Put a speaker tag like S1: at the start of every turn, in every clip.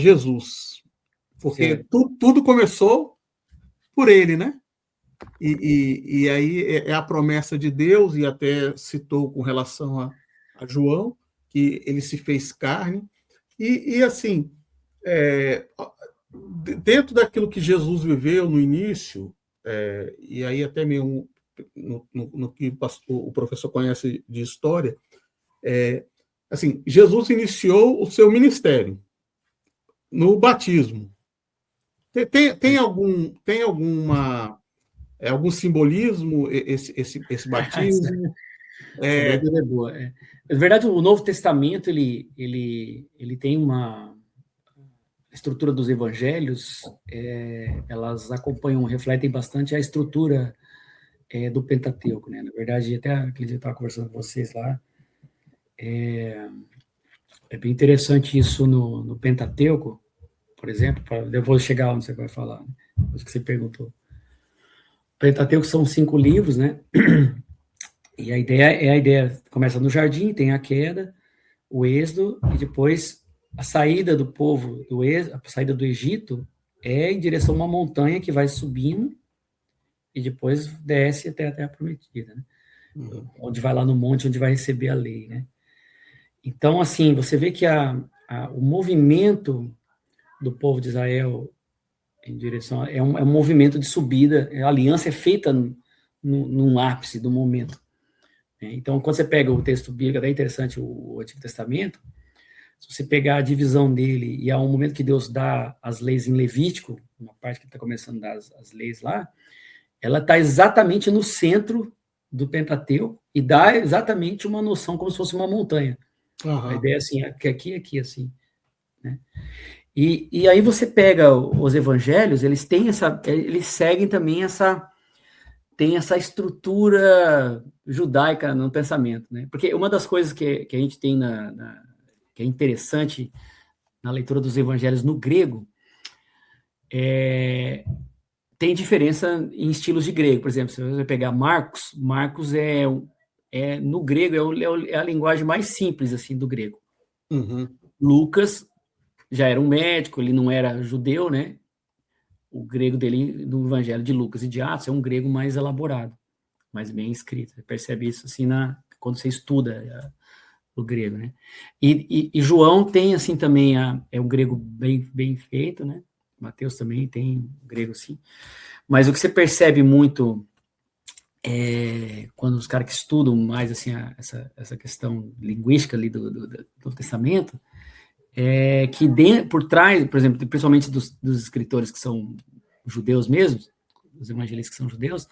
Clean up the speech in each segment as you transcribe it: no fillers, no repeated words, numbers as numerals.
S1: Jesus. Porque tudo começou por ele, né? E aí é a promessa de Deus, e até citou com relação a João, que ele se fez carne. E assim, dentro daquilo que Jesus viveu no início, e aí até mesmo no que o professor conhece de história, assim, Jesus iniciou o seu ministério no batismo. Tem algum simbolismo esse batismo?
S2: Essa dúvida é boa. Na verdade, o Novo Testamento ele tem uma estrutura dos evangelhos, elas acompanham, refletem bastante a estrutura do Pentateuco, né? Na verdade, até aquele dia eu estava conversando com vocês lá, é bem interessante isso no Pentateuco, por exemplo, eu vou chegar onde você vai falar, né? Depois que você perguntou. O Pentateuco são 5 livros, né? E a ideia começa no jardim, tem a queda, o êxodo, e depois a saída do povo, a saída do Egito, em direção a uma montanha que vai subindo e depois desce até a Terra Prometida, né? Onde vai lá no monte, onde vai receber a lei, né? Então, assim, você vê que o movimento do povo de Israel em direção é um movimento de subida, a aliança é feita num ápice do momento. Então, quando você pega o texto bíblico, é interessante o Antigo Testamento, se você pegar a divisão dele, e há um momento que Deus dá as leis em Levítico, uma parte que está começando a dar as leis lá, ela está exatamente no centro do Pentateuco e dá exatamente uma noção como se fosse uma montanha. Uhum. A ideia é assim, aqui, assim, né? E aí você pega os evangelhos, eles seguem também tem essa estrutura judaica no pensamento, né? Porque uma das coisas que a gente tem que é interessante na leitura dos evangelhos no grego tem diferença em estilos de grego. Por exemplo, se você pegar Marcos no grego é a linguagem mais simples assim do grego.
S1: Uhum.
S2: Lucas já era um médico, ele não era judeu, né? O grego dele, no Evangelho de Lucas e de Atos, é um grego mais elaborado, mais bem escrito. Você percebe isso assim quando você estuda o grego, né? E João tem assim também é um grego bem feito, né? Mateus também tem grego assim. Mas o que você percebe muito quando os caras que estudam mais assim essa questão linguística ali do Novo Testamento que por trás, por exemplo, principalmente dos escritores que são judeus mesmos, os evangelistas que são judeus,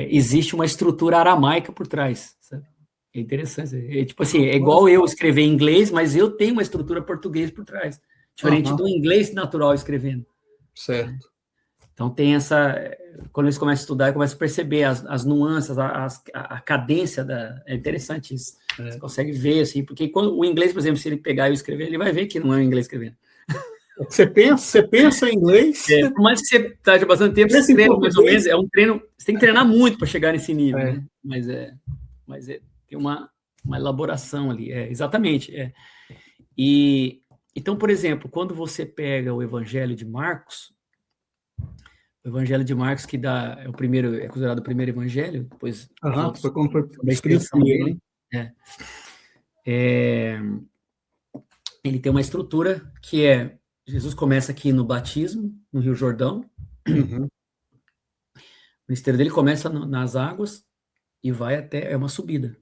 S2: existe uma estrutura aramaica por trás, sabe? É interessante. Tipo assim, é igual eu escrever em inglês, mas eu tenho uma estrutura portuguesa por trás, diferente do inglês natural escrevendo.
S1: Certo.
S2: Então tem quando eles começam a estudar, começam a perceber as nuances, a cadência é interessante isso. Você consegue ver, assim, porque quando o inglês, por exemplo, se ele pegar e escrever, ele vai ver que não é um inglês escrevendo.
S1: Você pensa em inglês?
S2: Por mais que você esteja bastante tempo, você treina mais ou menos, é um treino, você tem que treinar muito para chegar nesse nível, né? Mas tem uma elaboração ali, exatamente. E então, por exemplo, quando você pega o Evangelho de Marcos, o Evangelho de Marcos, que é considerado o primeiro evangelho, depois
S1: foi quando foi
S2: a extensão dele, ele tem uma estrutura que Jesus começa aqui no batismo, no Rio Jordão.
S1: Uhum.
S2: O ministério dele começa nas águas e vai até uma subida.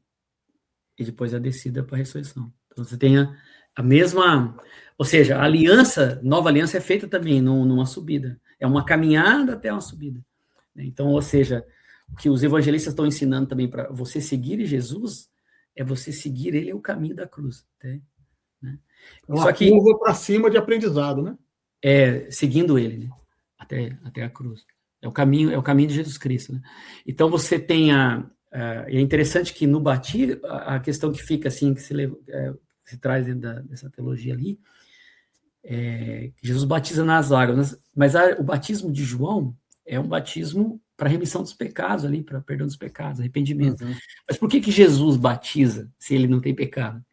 S2: E depois a descida para a ressurreição. Então você tem a mesma... Ou seja, a nova aliança é feita também numa subida. É uma caminhada até uma subida. Então, ou seja, o que os evangelistas estão ensinando também para você seguir Jesus é você seguir ele o caminho da cruz. Né?
S1: Uma curva para cima de aprendizado, né?
S2: Seguindo ele, né? Até a cruz. É o caminho de Jesus Cristo. Né? Então você tem é interessante que no batismo, a questão que fica assim, que se traz dentro dessa teologia ali, que Jesus batiza nas águas, mas o batismo de João é um batismo para remissão dos pecados ali, para perdão dos pecados, arrependimento. Uhum. Mas por que Jesus batiza se ele não tem pecado?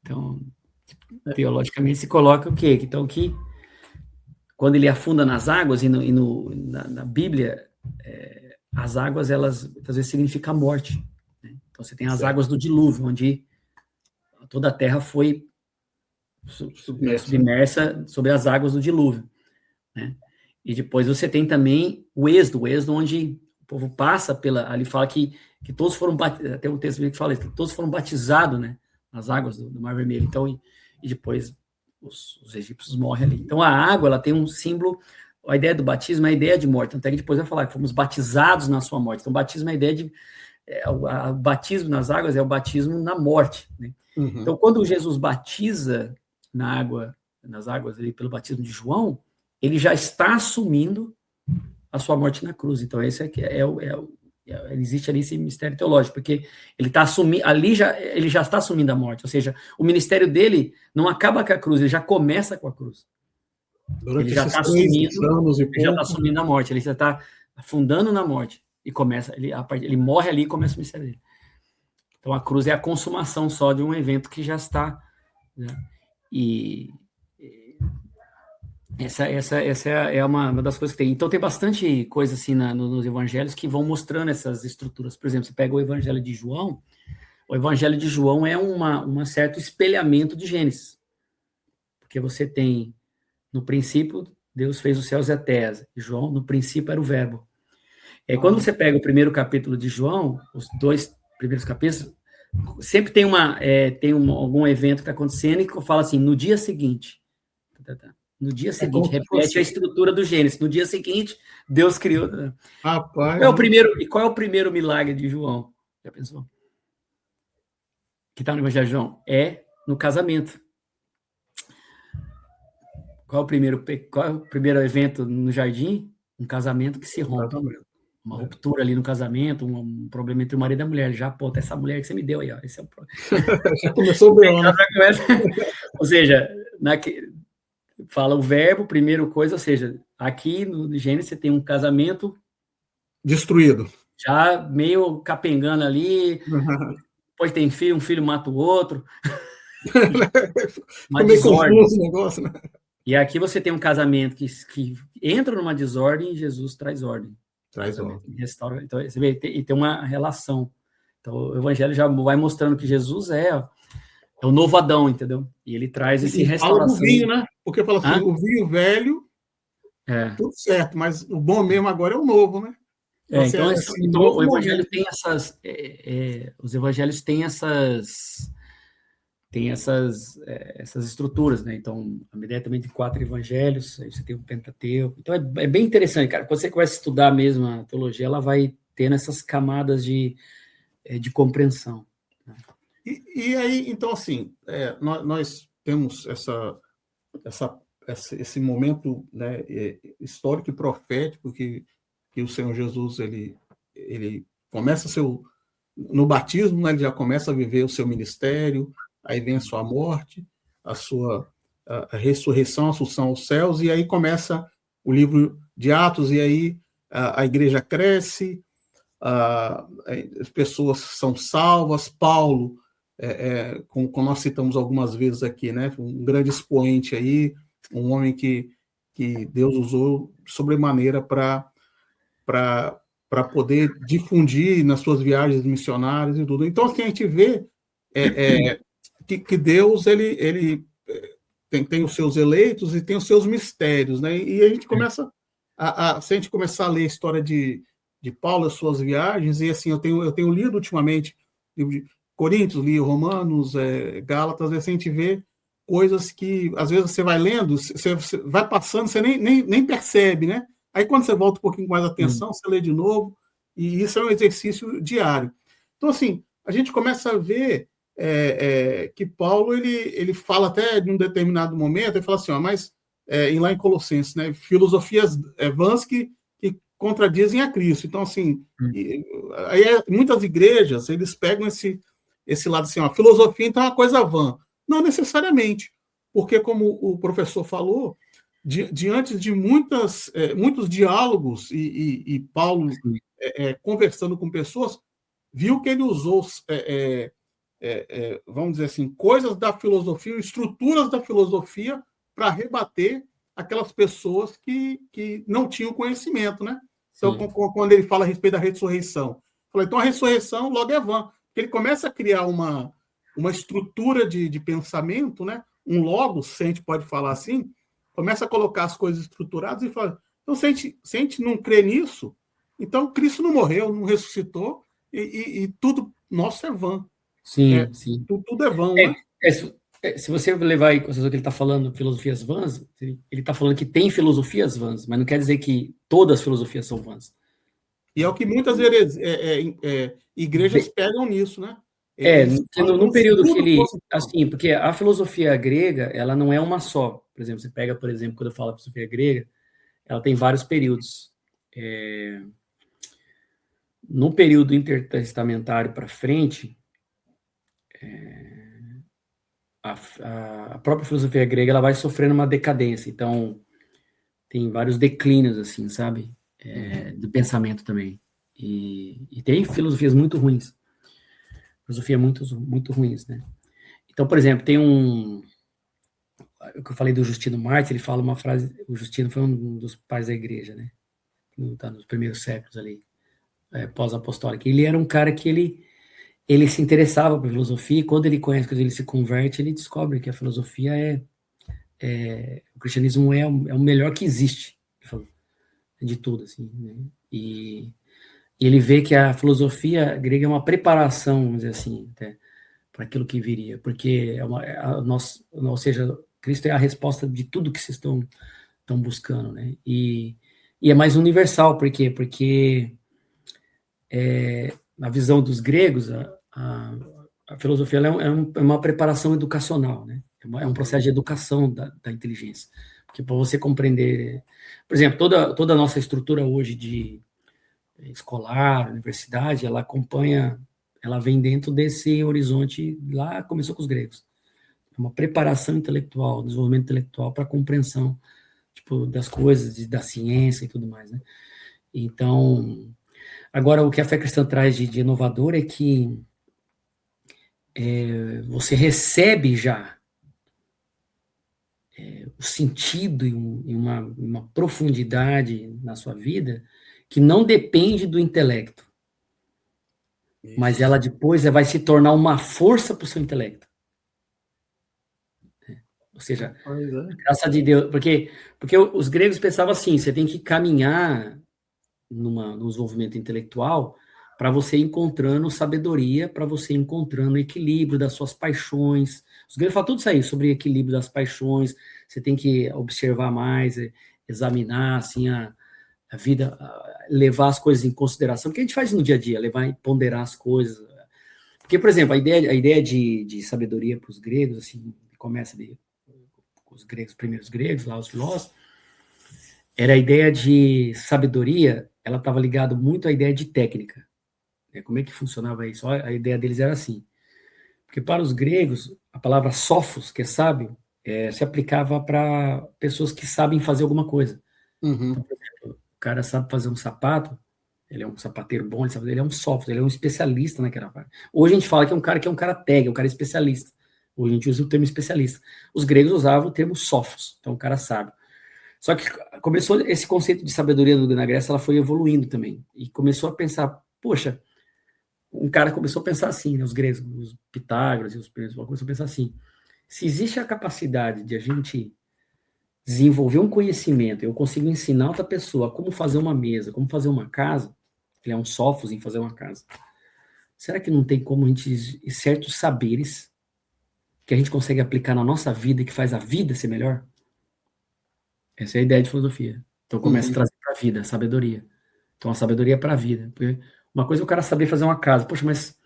S2: Então, Teologicamente se coloca o quê? Então, que quando ele afunda nas águas, e na Bíblia, as águas, elas, às vezes, significam a morte. Né? Então, você tem as águas do dilúvio, onde toda a terra foi submersa sobre as águas do dilúvio. Né? E depois você tem também o Êxodo, onde o povo passa pela... Ali fala que todos foram batizados, tem um texto que fala isso, que todos foram batizados, né, nas águas do Mar Vermelho. Então, e depois os egípcios morrem ali. Então, a água, ela tem um símbolo... A ideia do batismo é a ideia de morte. Então, até que depois vai falar que fomos batizados na sua morte. Então, o batismo é a ideia de... o batismo nas águas é o batismo na morte. Né? Uhum. Então, quando Jesus batiza nas águas ali, pelo batismo de João, ele já está assumindo a sua morte na cruz. Então, esse existe ali esse mistério teológico, porque ele está assumindo, ele já está assumindo a morte, ou seja, o ministério dele não acaba com a cruz, ele já começa com a cruz. Ele já está assumindo a morte, ele já está afundando na morte, e começa, ele morre ali e começa o mistério dele. Então, a cruz é a consumação só de um evento que já está, né? E essa é uma das coisas que tem. Então, tem bastante coisa assim nos evangelhos que vão mostrando essas estruturas. Por exemplo, você pega o evangelho de João é um certo espelhamento de Gênesis. Porque você tem, no princípio, Deus fez os céus e a terra. E João, no princípio, era o verbo. E aí, quando você pega o primeiro capítulo de João, os 2 primeiros capítulos, sempre tem algum evento que está acontecendo e que fala assim, no dia seguinte... No dia seguinte, repete a estrutura do Gênesis. No dia seguinte, Deus criou.
S1: Rapaz,
S2: qual é o primeiro milagre de João? Já pensou? Que está no Evangelho de João? É no casamento. Qual é o primeiro evento no jardim? Um casamento que se rompe. Uma ruptura ali no casamento, um problema entre o marido e a mulher. Já, essa mulher que você me deu aí, ó. Esse é o problema.
S1: Já começou bem, né?
S2: Ou seja, fala o verbo, primeiro coisa, ou seja, aqui no Gênesis você tem um casamento
S1: destruído.
S2: Já meio capengando ali, depois tem filho, um filho mata o outro.
S1: Uma desordem. Confuso o negócio, né?
S2: E aqui você tem um casamento que entra numa desordem e Jesus traz ordem.
S1: Traz ordem.
S2: Restaura. Então, você vê, e tem uma relação. Então, o Evangelho já vai mostrando que Jesus é o novo Adão, entendeu? E ele traz esse restauração.
S1: Fala do vinho, né? Porque fala assim, o vinho velho, tudo certo, mas o bom mesmo agora é o novo, né?
S2: Então o Evangelho tem essas... os Evangelhos têm essas estruturas, né? Então, a ideia também tem 4 evangelhos, aí você tem o Pentateuco. Então, é bem interessante, cara. Quando você começa a estudar mesmo a teologia, ela vai tendo essas camadas de compreensão. Né?
S1: E aí, então, assim, nós temos esse momento, né, histórico e profético que o Senhor Jesus, ele começa no batismo, né, ele já começa a viver o seu ministério, aí vem a sua morte, a ressurreição, a assunção aos céus, e aí começa o livro de Atos, e aí a igreja cresce, as pessoas são salvas. Paulo, como nós citamos algumas vezes aqui, né, um grande expoente aí, um homem que Deus usou sobremaneira para poder difundir nas suas viagens missionárias e tudo. Então, assim, a gente vê que Deus ele tem os seus eleitos e tem os seus mistérios, né? E a gente começa se a gente começar a ler a história de Paulo, as suas viagens, e assim, eu tenho lido ultimamente livro de Coríntios, li Romanos, Gálatas, assim, a gente vê coisas que às vezes você vai lendo, você vai passando, você nem percebe, né? Aí quando você volta um pouquinho mais atenção, você lê de novo, e isso é um exercício diário. Então, assim, a gente começa a ver que Paulo, ele fala até de um determinado momento, ele fala assim, mas lá em Colossenses, né, filosofias vãs que contradizem a Cristo. Então, assim, aí muitas igrejas, eles pegam esse lado assim, filosofia então é uma coisa vã. Não necessariamente, porque como o professor falou, diante de muitos diálogos e Paulo conversando com pessoas, viu que ele usou vamos dizer assim, coisas da filosofia, estruturas da filosofia para rebater aquelas pessoas que não tinham conhecimento, né? Então, quando ele fala a respeito da ressurreição, fala, então a ressurreição logo é vã, porque ele começa a criar uma estrutura de pensamento, né? Um logos, se a gente pode falar assim, começa a colocar as coisas estruturadas e fala, então se a gente não crê nisso, então Cristo não morreu, não ressuscitou, e tudo nosso é vã.
S2: Sim, sim.
S1: Tudo é vão, né?
S2: Se você levar em consideração que ele está falando filosofias vãs, ele está falando que tem filosofias vãs, mas não quer dizer que todas as filosofias são vãs.
S1: E é o que muitas igrejas pegam nisso, né?
S2: No período que ele... Assim, porque a filosofia grega, ela não é uma só. Por exemplo, você pega, por exemplo, quando eu falo filosofia grega, ela tem vários períodos. No período intertestamentário para frente, a própria filosofia grega ela vai sofrendo uma decadência. Então, tem vários declínios, assim, sabe? Do pensamento também. E tem filosofias muito ruins. Filosofia muito ruins, né? Então, por exemplo, tem o que eu falei do Justino Mártir, ele fala uma frase, o Justino foi um dos pais da igreja, né? Nos primeiros séculos ali, pós-apostólico. Ele era um cara que ele se interessava por filosofia, e quando ele conhece, quando ele se converte, ele descobre que a filosofia o cristianismo é o melhor que existe, ele falou, de tudo, assim, né? E ele vê que a filosofia grega é uma preparação, vamos dizer assim, para aquilo que viria, porque ou seja, Cristo é a resposta de tudo que vocês estão buscando, né? E é mais universal, por quê? Porque na visão dos gregos, a filosofia é uma preparação educacional, né? É um processo de educação da inteligência. Porque para você compreender... Por exemplo, toda a nossa estrutura hoje de escolar, universidade, ela vem dentro desse horizonte, lá começou com os gregos. É uma preparação intelectual, desenvolvimento intelectual para a compreensão das coisas, da ciência e tudo mais, né? Então, agora, o que a fé cristã traz de inovador é que você recebe já o sentido e uma profundidade na sua vida que não depende do intelecto, mas ela depois vai se tornar uma força para o seu intelecto. Ou seja, graça de Deus, porque os gregos pensavam assim, você tem que caminhar no desenvolvimento intelectual para você ir encontrando sabedoria, para você ir encontrando equilíbrio das suas paixões. Os gregos falam tudo isso aí, sobre equilíbrio das paixões, você tem que observar mais, examinar assim, a vida, levar as coisas em consideração, porque a gente faz no dia a dia, levar e ponderar as coisas. Porque, por exemplo, a ideia de sabedoria para os gregos, assim, começa com os gregos, primeiros gregos, lá os filósofos, era a ideia de sabedoria, ela estava ligada muito à ideia de técnica. Como é que funcionava isso? A ideia deles era assim, porque para os gregos, a palavra sófos, que é sábio, se aplicava para pessoas que sabem fazer alguma coisa.
S1: Uhum.
S2: Então, por exemplo, o cara sabe fazer um sapato, ele é um sapateiro bom, ele é um sófos, ele é um especialista naquela parte. Hoje a gente fala que é um cara tag, um cara especialista. Hoje a gente usa o termo especialista. Os gregos usavam o termo sófos, então o cara sabe. Só que começou esse conceito de sabedoria na Grécia, ela foi evoluindo também. E começou a pensar, poxa, um cara começou a pensar assim, né, os gregos, os Pitágoras e os primeiros, começou a pensar assim, se existe a capacidade de a gente desenvolver um conhecimento, eu consigo ensinar outra pessoa como fazer uma mesa, como fazer uma casa, ele é um sófos em fazer uma casa, será que não tem como a gente, certos saberes que a gente consegue aplicar na nossa vida e que faz a vida ser melhor? Essa é a ideia de filosofia. Então começa a trazer para a vida, a sabedoria. Então a sabedoria é para a vida. Porque uma coisa é o cara saber fazer uma casa. Poxa, mas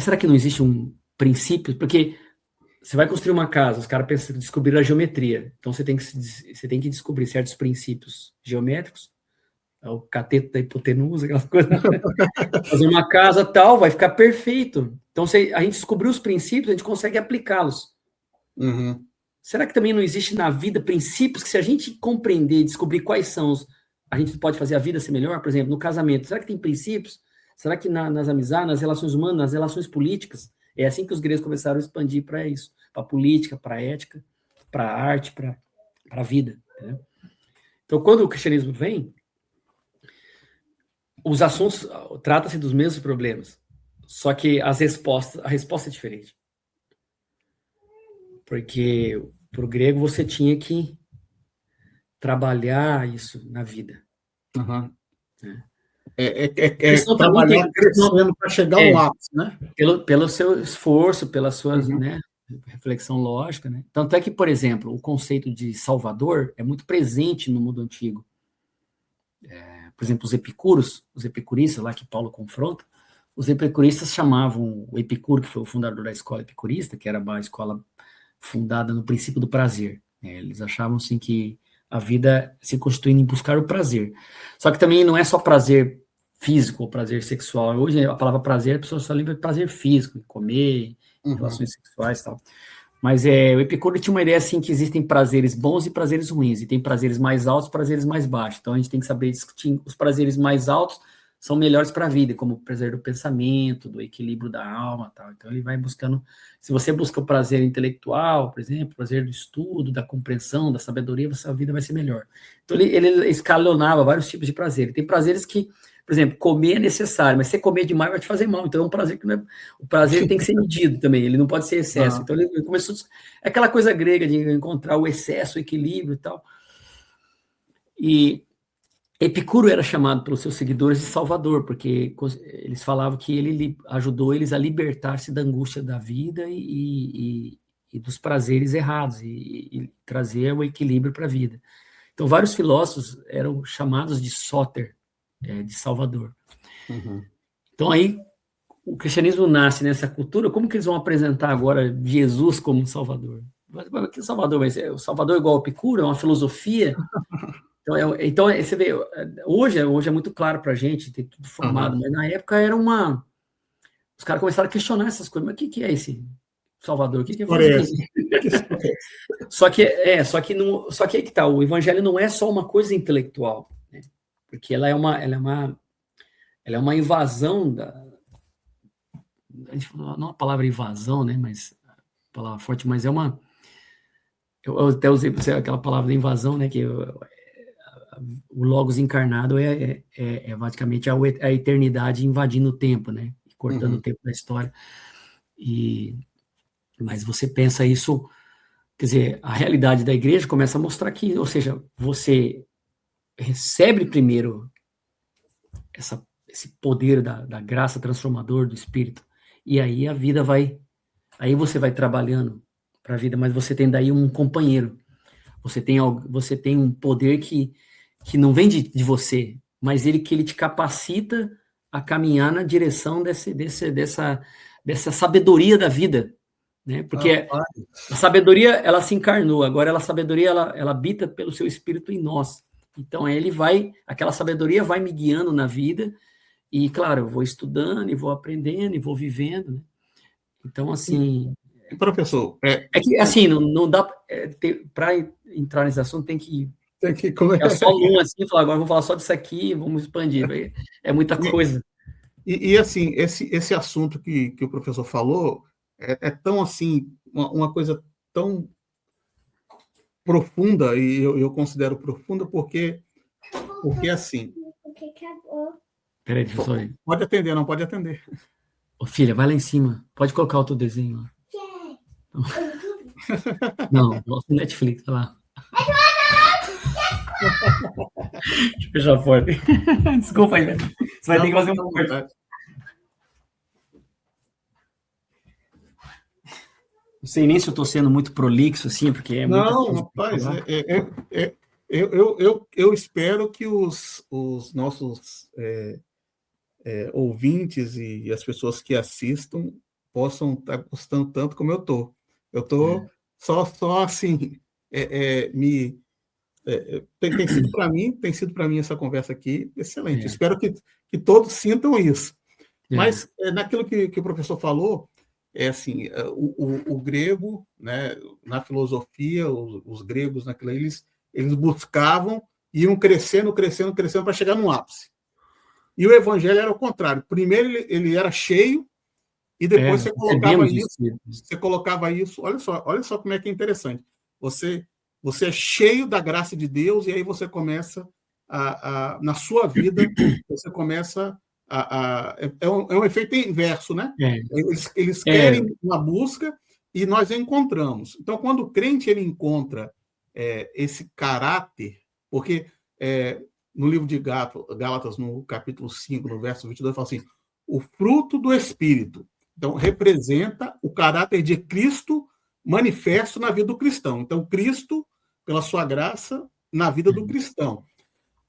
S2: será que não existe um princípio? Porque você vai construir uma casa, os caras pensam descobrir a geometria. Então você tem que descobrir certos princípios geométricos, o cateto da hipotenusa, aquelas coisas. Fazer uma casa tal, vai ficar perfeito. Então a gente descobriu os princípios, a gente consegue aplicá-los.
S1: Uhum.
S2: Será que também não existe na vida princípios que, se a gente compreender, descobrir quais são a gente pode fazer a vida ser melhor? Por exemplo, no casamento, será que tem princípios? Será que nas amizades, nas relações humanas, nas relações políticas, É assim que os gregos começaram a expandir para isso, para a política, para a ética, para a arte, para a vida. Né? Então, quando o cristianismo vem, os assuntos trata-se dos mesmos problemas, só que a resposta é diferente. Porque para o grego você tinha que trabalhar isso na vida.
S1: Uhum.
S2: Trabalhar
S1: crescendo para chegar ao ápice, né?
S2: Pelo seu esforço, pela sua reflexão lógica, né? Tanto é que, por exemplo, o conceito de Salvador é muito presente no mundo antigo. Por exemplo, os epicuristas lá que Paulo confronta, os epicuristas chamavam o Epicuro, que foi o fundador da escola epicurista, que era uma escola fundada no princípio do prazer. Eles achavam assim que a vida se constitui em buscar o prazer. Só que também não é só prazer físico ou prazer sexual. Hoje a palavra prazer, a pessoa só lembra de prazer físico, comer, relações sexuais e tal. Mas o Epicuro tinha uma ideia assim que existem prazeres bons e prazeres ruins, e tem prazeres mais altos e prazeres mais baixos. Então a gente tem que saber discutir. Os prazeres mais altos são melhores para a vida, como o prazer do pensamento, do equilíbrio da alma, tal. Então ele vai buscando. Se você busca o prazer intelectual, por exemplo, o prazer do estudo, da compreensão, da sabedoria, a sua vida vai ser melhor. Então ele escalonava vários tipos de prazer. Tem prazeres que, por exemplo, comer é necessário, mas se você comer demais vai te fazer mal. Então é um prazer que não é. O prazer tem que ser medido também, ele não pode ser excesso. Então ele começou. É aquela coisa grega de encontrar o excesso, o equilíbrio e tal. E Epicuro era chamado pelos seus seguidores de Salvador, porque eles falavam que ele ajudou eles a libertar-se da angústia da vida e dos prazeres errados, e trazer o equilíbrio para a vida. Então, vários filósofos eram chamados de Sóter, de Salvador. Então, aí, o cristianismo nasce nessa cultura, como que eles vão apresentar agora Jesus como um Salvador? Que Salvador vai ser? O Salvador igual ao Epicuro? É uma filosofia? Então, você vê, hoje é muito claro para a gente, tem tudo formado, mas na época era uma... Os caras começaram a questionar essas coisas, mas o que é esse Salvador? O que é fazer? Só que aí que tá, o evangelho não é só uma coisa intelectual, né? Porque ela é uma invasão não a palavra invasão, né? Mas a palavra forte, mas é uma... Eu até usei aquela palavra de invasão, né? Que o Logos encarnado é basicamente a eternidade invadindo o tempo, né? Cortando o tempo da história. Mas você pensa isso, quer dizer, a realidade da igreja começa a mostrar que, ou seja, você recebe primeiro esse poder da graça transformador do Espírito, e aí a vida aí você vai trabalhando para a vida, mas você tem daí um companheiro, você tem um poder que não vem de você, mas que ele te capacita a caminhar na direção dessa sabedoria da vida, né? Porque a sabedoria, ela se encarnou, agora a sabedoria, ela habita pelo seu Espírito em nós. Então, aquela sabedoria vai me guiando na vida, e, claro, eu vou estudando, e vou aprendendo, e vou vivendo, né? Então, assim...
S1: Professor...
S2: É que, assim, não dá... Para entrar nesse assunto, tem que só um assim, falar, agora vamos falar só disso aqui, vamos expandir. É muita coisa.
S1: E assim, esse assunto que o professor falou é tão, assim, uma coisa tão profunda, e eu considero profunda porque assim...
S2: Peraí, deixa eu só ir.
S1: Pode atender, não pode atender.
S2: Ô, filha, vai lá em cima. Pode colocar o teu desenho lá. Não, nosso Netflix, olha lá. Deixa eu fechar a porta. Desculpa aí, velho. Você vai ter que fazer uma porta. Não sei nem se eu estou sendo muito prolixo, assim, porque é muito...
S1: Não, rapaz, eu espero que os nossos ouvintes e as pessoas que assistam possam estar gostando tanto como eu estou. Eu estou só assim, tem sido para mim essa conversa aqui excelente. Espero que todos sintam isso. Mas naquilo que o professor falou, assim, o grego, né, na filosofia, os gregos naquilo, eles buscavam, iam crescendo para chegar no ápice. E o evangelho era o contrário. Primeiro ele era cheio, E depois
S2: Recebemos
S1: você colocava isso, olha só como é que é interessante. Você é cheio da graça de Deus, e aí você começa na sua vida, você começa é um efeito inverso, né? Eles querem uma busca e nós encontramos. Então, quando o crente ele encontra esse caráter, porque no livro de Gálatas, no capítulo 5, no verso 22, fala assim, o fruto do Espírito. Então, representa o caráter de Cristo manifesto na vida do cristão. Então, Cristo, pela sua graça, na vida do cristão,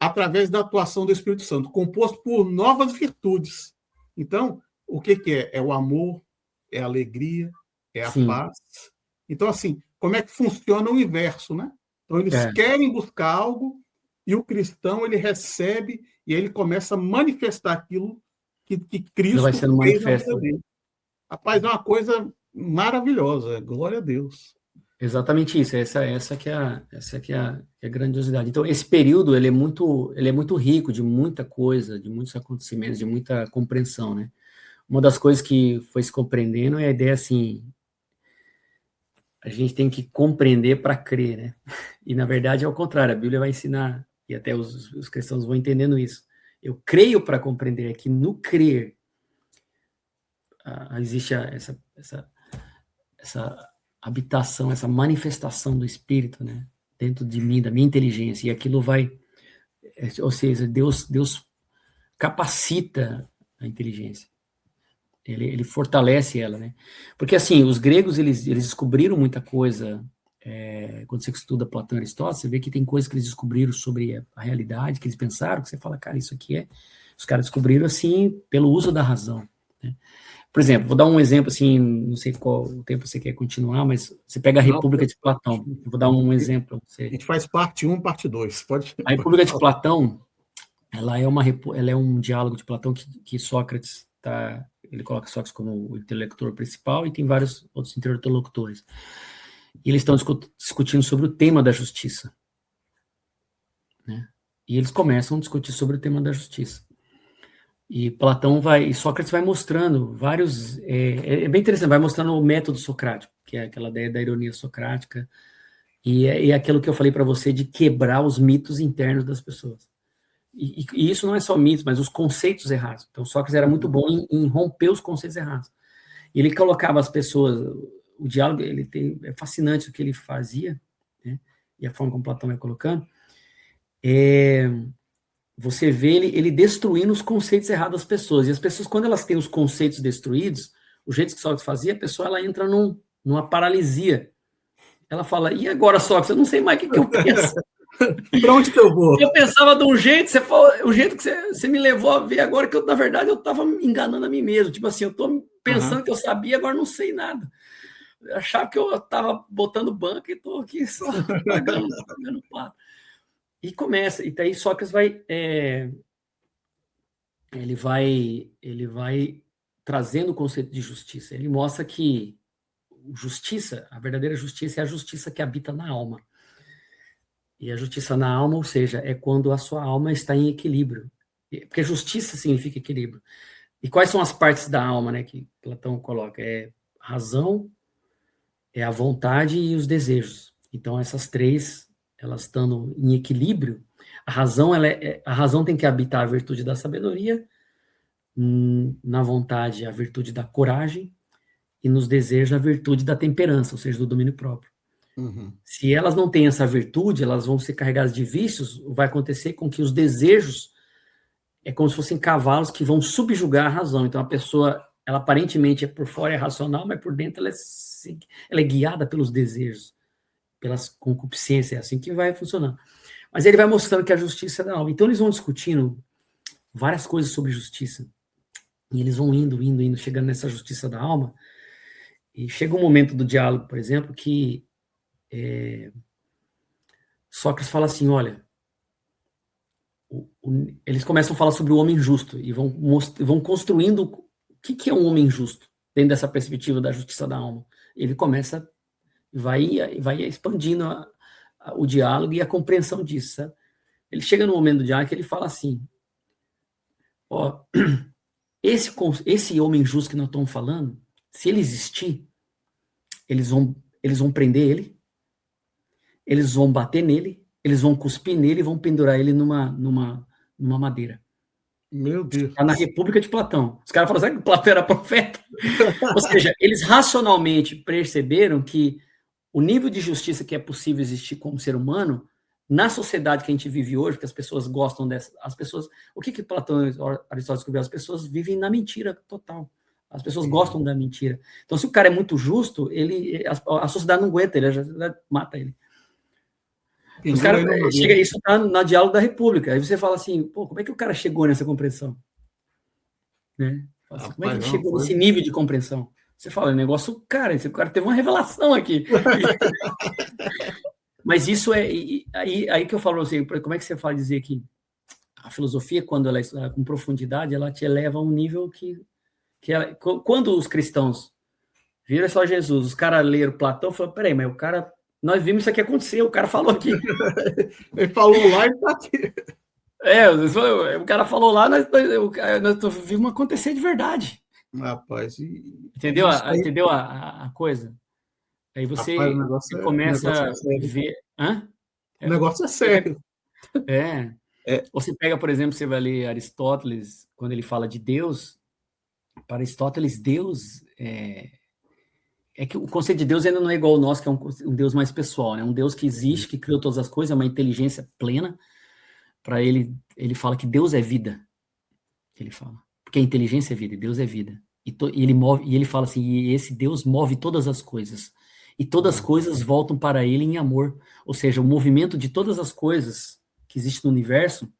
S1: através da atuação do Espírito Santo, composto por novas virtudes. Então, o que é? É o amor, é a alegria, é a paz. Então, assim, como é que funciona o inverso, né? Então, eles querem buscar algo e o cristão, ele recebe e ele começa a manifestar aquilo que Cristo fez na vida dele. Rapaz, é uma coisa maravilhosa. Glória a Deus.
S2: Exatamente isso. Essa que é a grandiosidade. Então, esse período ele é muito rico de muita coisa, de muitos acontecimentos, de muita compreensão, né? Uma das coisas que foi se compreendendo é a ideia assim, a gente tem que compreender para crer, né? E na verdade é o contrário. A Bíblia vai ensinar, e até os cristãos vão entendendo isso. Eu creio para compreender, é que no crer existe essa habitação, essa manifestação do Espírito, né, dentro de mim, da minha inteligência, e aquilo vai, ou seja, Deus capacita a inteligência, ele fortalece ela, né, porque assim, os gregos, eles descobriram muita coisa, quando você estuda Platão e Aristóteles, você vê que tem coisas que eles descobriram sobre a realidade, que eles pensaram, que você fala, cara, isso aqui os caras descobriram assim, pelo uso da razão, né. Por exemplo, vou dar um exemplo, assim, não sei qual o tempo você quer continuar, mas você pega a República de Platão. Eu vou dar um exemplo.
S1: A gente faz parte 1, parte 2.
S2: A República de Platão, ela é um diálogo de Platão que Sócrates ele coloca Sócrates como o interlocutor principal e tem vários outros interlocutores. E eles estão discutindo sobre o tema da justiça, né? E eles começam a discutir sobre o tema da justiça. E Sócrates vai mostrando vários, é bem interessante, vai mostrando o método socrático, que é aquela ideia da ironia socrática, e é aquilo que eu falei para você de quebrar os mitos internos das pessoas. E isso não é só mitos, mas os conceitos errados. Então, Sócrates era muito bom em romper os conceitos errados. E ele colocava as pessoas, o diálogo, é fascinante o que ele fazia, né? E a forma como Platão vai colocando, você vê ele destruindo os conceitos errados das pessoas. E as pessoas, quando elas têm os conceitos destruídos, o jeito que Sócrates fazia, a pessoa ela entra numa paralisia. Ela fala, e agora, Sócrates? Eu não sei mais o que eu penso.
S1: Para onde que eu vou?
S2: Eu pensava de um jeito, o jeito que você me levou a ver agora, que na verdade eu estava enganando a mim mesmo. Tipo assim, eu estou pensando que eu sabia, agora não sei nada. Eu achava que eu estava botando banca e estou aqui só pagando pato. E começa, e daí Sócrates ele vai trazendo o conceito de justiça. Ele mostra que justiça, a verdadeira justiça é a justiça que habita na alma. E a justiça na alma, ou seja, é quando a sua alma está em equilíbrio. Porque justiça significa equilíbrio. E quais são as partes da alma, né, que Platão coloca? É a razão, é a vontade e os desejos. Então, essas três, elas estando em equilíbrio, a razão tem que habitar a virtude da sabedoria, na vontade a virtude da coragem, e nos desejos a virtude da temperança, ou seja, do domínio próprio. Se elas não têm essa virtude, elas vão ser carregadas de vícios, vai acontecer com que os desejos é como se fossem cavalos que vão subjugar a razão. Então, a pessoa, ela aparentemente por fora é racional, mas por dentro ela é guiada pelos desejos, pelas concupiscências, é assim que vai funcionando. Mas ele vai mostrando que a justiça é da alma. Então, eles vão discutindo várias coisas sobre justiça. E eles vão indo, chegando nessa justiça da alma. E chega um momento do diálogo, por exemplo, que Sócrates fala assim, olha, eles começam a falar sobre o homem justo e vão construindo o que é um homem justo dentro dessa perspectiva da justiça da alma. Ele começa, vai expandindo o diálogo e a compreensão disso, sabe? Ele chega no momento do diálogo que ele fala assim, esse homem justo que nós estamos falando, se ele existir, eles vão prender ele, eles vão bater nele, eles vão cuspir nele e vão pendurar ele numa madeira.
S1: Meu Deus.
S2: Está na República de Platão. Os caras falaram, sabe que Platão era profeta? Ou seja, eles racionalmente perceberam que o nível de justiça que é possível existir como ser humano, na sociedade que a gente vive hoje, que as pessoas gostam as pessoas... O que Platão e Aristóteles descobriu? As pessoas vivem na mentira total. As pessoas gostam da mentira. Então, se o cara é muito justo, a sociedade não aguenta, ele já mata ele. Os caras chega, isso está na Diálogo da República. Aí você fala assim, pô, como é que o cara chegou nessa compreensão? Né? Assim, como é que ele chegou nesse nível de compreensão? Você fala, o negócio, cara, esse cara teve uma revelação aqui. Mas isso é... Aí que eu falo assim, como é que você fala dizer que a filosofia, quando ela é estudada com profundidade, ela te eleva a um nível quando os cristãos viram só Jesus, os caras leram Platão, falaram, peraí, mas o cara... Nós vimos isso aqui acontecer, o cara falou aqui.
S1: Ele falou lá e tá aqui.
S2: O cara falou lá, nós vimos acontecer de verdade.
S1: Rapaz,
S2: entendeu? Entendeu a coisa? Aí você, você começa a ver... Hã?
S1: O negócio é sério.
S2: Você pega, por exemplo, você vai ler Aristóteles, quando ele fala de Deus, para Aristóteles, Deus é que o conceito de Deus ainda não é igual ao nosso, que é um Deus mais pessoal, né? Um Deus que existe, que criou todas as coisas, é uma inteligência plena. Para ele fala que Deus é vida. Ele fala. Porque a inteligência é vida, e Deus é vida. E ele fala assim, e esse Deus move todas as coisas. E todas as coisas voltam para ele em amor. Ou seja, o movimento de todas as coisas que existem no universo,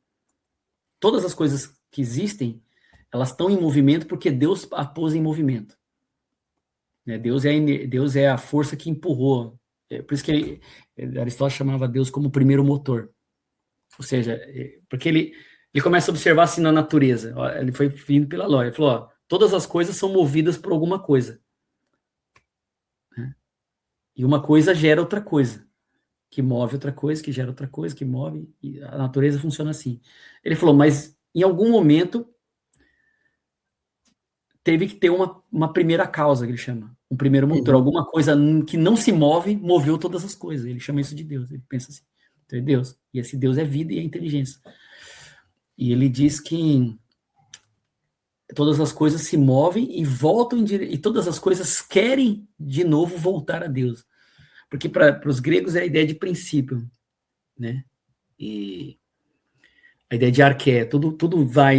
S2: todas as coisas que existem, elas estão em movimento porque Deus a pôs em movimento. Deus é a força que empurrou. Por isso que Aristóteles chamava Deus como o primeiro motor. Ou seja, porque ele começa a observar assim na natureza. Ele foi vindo pela lógica. Ele falou, todas as coisas são movidas por alguma coisa. E uma coisa gera outra coisa, que move outra coisa, que gera outra coisa, que move. E a natureza funciona assim. Ele falou, mas em algum momento teve que ter uma primeira causa, que ele chama. Um primeiro motor. Alguma coisa que não se move, moveu todas as coisas. Ele chama isso de Deus. Ele pensa assim. Então é Deus. E esse Deus é vida e é inteligência. E ele diz que todas as coisas se movem e voltam e todas as coisas querem de novo voltar a Deus. Porque para os gregos é a ideia de princípio, né? E a ideia de arqué, tudo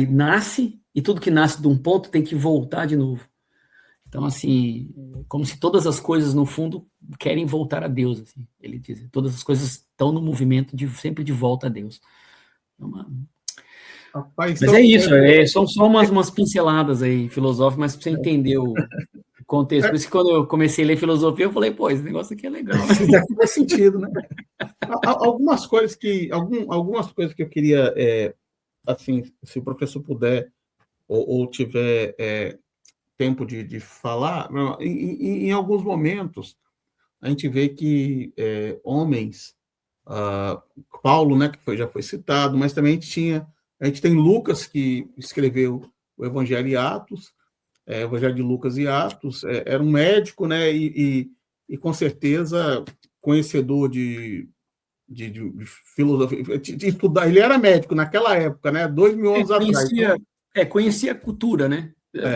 S2: nasce, e tudo que nasce de um ponto tem que voltar de novo. Então, assim, como se todas as coisas, no fundo, querem voltar a Deus, assim, ele diz. Todas as coisas estão no movimento sempre de volta a Deus.
S1: Rapaz,
S2: mas é isso, são só umas pinceladas aí filosóficas, mas para você entender o contexto. Por isso que quando eu comecei a ler filosofia, eu falei, pô, esse negócio aqui é legal.
S1: Faz sentido, né? Algumas coisas que eu queria, assim, se o professor puder ou tiver tempo de falar, em alguns momentos a gente vê que homens, Paulo, né, que já foi citado, mas também a gente tem Lucas, que escreveu o Evangelho e Atos, Evangelho de Lucas e Atos, era um médico, né, e com certeza conhecedor de filosofia, de estudar. Ele era médico naquela época, né, 2000 anos atrás.
S2: Conhecia a cultura, né?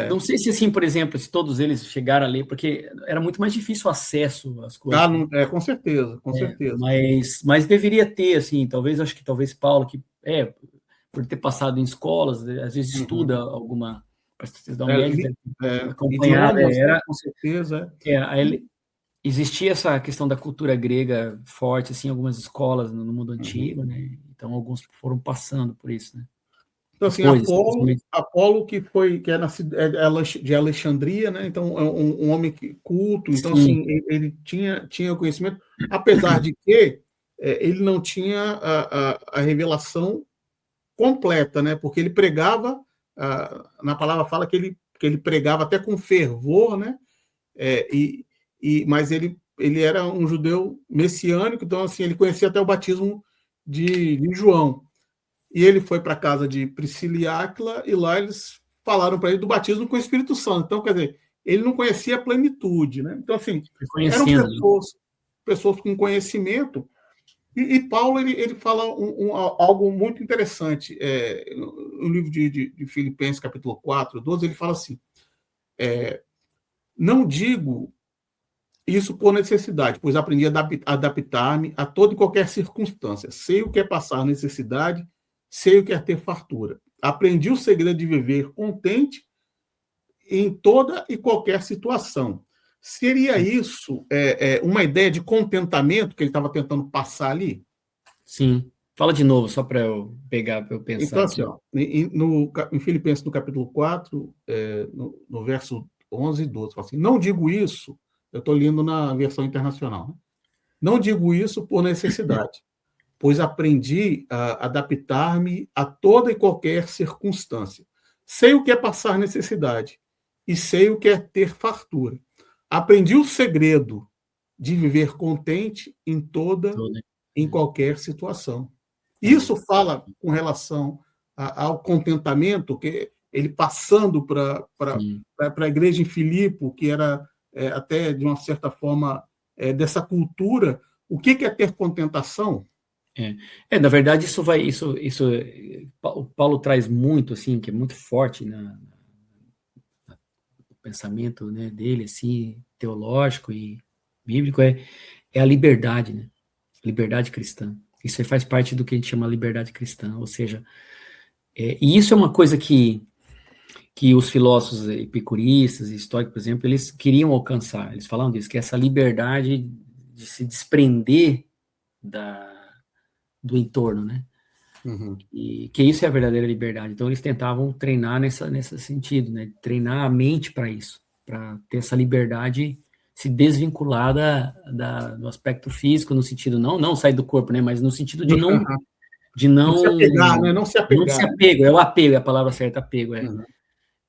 S2: Não sei se, assim, por exemplo, se todos eles chegaram a ler, porque era muito mais difícil o acesso às coisas.
S1: Com certeza, com certeza.
S2: Mas deveria ter, assim, acho que Paulo, que por ter passado em escolas, às vezes estuda alguma, para vocês dar uma média, acompanhar,
S1: com certeza.
S2: Existia essa questão da cultura grega forte, assim, em algumas escolas no mundo antigo, né? Então, alguns foram passando por isso, né?
S1: Então, assim, Apolo que é de Alexandria, né? Então, é um homem culto. Então, assim, ele tinha conhecimento, apesar de que ele não tinha a revelação completa, né? Porque ele pregava, na palavra fala que ele pregava até com fervor, né? Mas ele era um judeu messiânico, então, assim, ele conhecia até o batismo de João. E ele foi para a casa de Priscila e Áquila, e lá eles falaram para ele do batismo com o Espírito Santo. Então, quer dizer, ele não conhecia a plenitude, né? Então, assim, eram pessoas com conhecimento. E Paulo ele fala algo muito interessante. No livro de Filipenses, capítulo 4, 12, ele fala assim: não digo isso por necessidade, pois aprendi a adaptar-me a toda e qualquer circunstância. Sei o que é passar necessidade, sei o que é ter fartura. Aprendi o segredo de viver contente em toda e qualquer situação. Seria isso uma ideia de contentamento que ele estava tentando passar ali?
S2: Sim. Fala de novo, só para eu pegar, para eu pensar.
S1: Então, assim, em Filipenses, no capítulo 4, no verso 11 e 12, fala assim: não digo isso, eu estou lendo na versão internacional, né? Não digo isso por necessidade, pois aprendi a adaptar-me a toda e qualquer circunstância. Sei o que é passar necessidade e sei o que é ter fartura. Aprendi o segredo de viver contente em qualquer situação. Isso fala com relação ao contentamento, que ele passando para a igreja em Filipe, que era até, de uma certa forma, dessa cultura. O que é ter contentação?
S2: Na verdade, o Paulo traz muito, assim, que é muito forte no pensamento, né, dele, assim, teológico e bíblico, é a liberdade, né? Liberdade cristã. Isso aí faz parte do que a gente chama liberdade cristã, ou seja, e isso é uma coisa que os filósofos epicuristas e estoicos, por exemplo, eles queriam alcançar, eles falam disso, que é essa liberdade de se desprender do entorno, né?
S1: Uhum.
S2: E que isso é a verdadeira liberdade. Então eles tentavam treinar nesse sentido, né? Treinar a mente para isso, para ter essa liberdade se desvinculada do aspecto físico, no sentido não sair do corpo, né? Mas no sentido de não
S1: se apegar, né? Não se apegar.
S2: Não se apego, é o apego, é a palavra certa, apego,
S1: Uhum.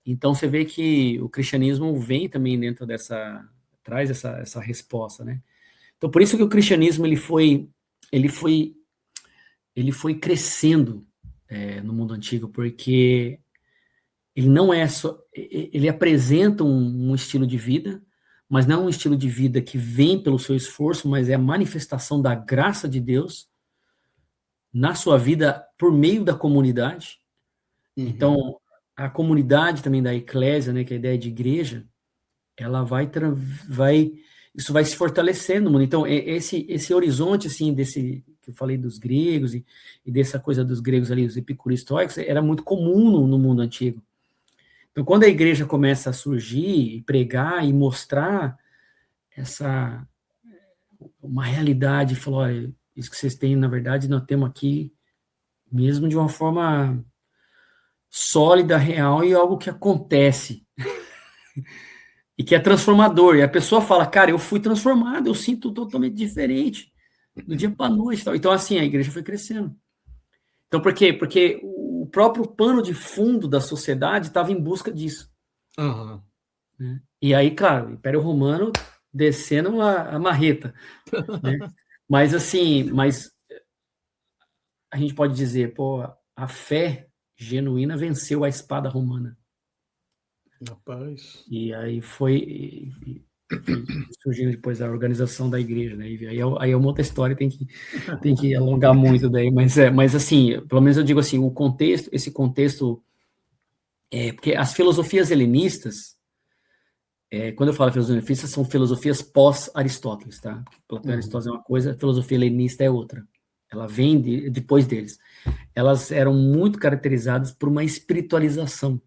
S2: Então você vê que o cristianismo vem também dentro traz essa resposta, né? Então por isso que o cristianismo ele foi crescendo no mundo antigo, porque ele não é só, ele apresenta um estilo de vida, mas não é um estilo de vida que vem pelo seu esforço, mas é a manifestação da graça de Deus na sua vida por meio da comunidade.
S1: Uhum.
S2: Então, a comunidade também da eclésia, né, que é a ideia de igreja, ela isso vai se fortalecendo no mundo. Então, esse horizonte, assim, que eu falei dos gregos e dessa coisa dos gregos ali, os epicureus estoicos, era muito comum no mundo antigo. Então, quando a igreja começa a surgir, e pregar e mostrar uma realidade, falou, olha, isso que vocês têm, na verdade, nós temos aqui mesmo de uma forma sólida, real e algo que acontece e que é transformador. E a pessoa fala, cara, eu fui transformado, eu sinto totalmente diferente do dia para a noite. Então, assim, a igreja foi crescendo. Então, por quê? Porque o próprio pano de fundo da sociedade estava em busca disso.
S1: Uhum.
S2: Né? E aí, claro, o Império Romano descendo a marreta. Né? Mas, assim, a gente pode dizer, pô, a fé genuína venceu a espada romana.
S1: Rapaz.
S2: E aí surgiu depois a organização da igreja, né? E aí é uma outra história, tem que alongar muito daí, mas assim, pelo menos eu digo assim, esse contexto, porque as filosofias helenistas, quando eu falo filosofias helenistas, são filosofias pós-Aristóteles, tá? Platão e Aristóteles é uma coisa, a filosofia helenista é outra. Ela vem depois deles. Elas eram muito caracterizadas por uma espiritualização.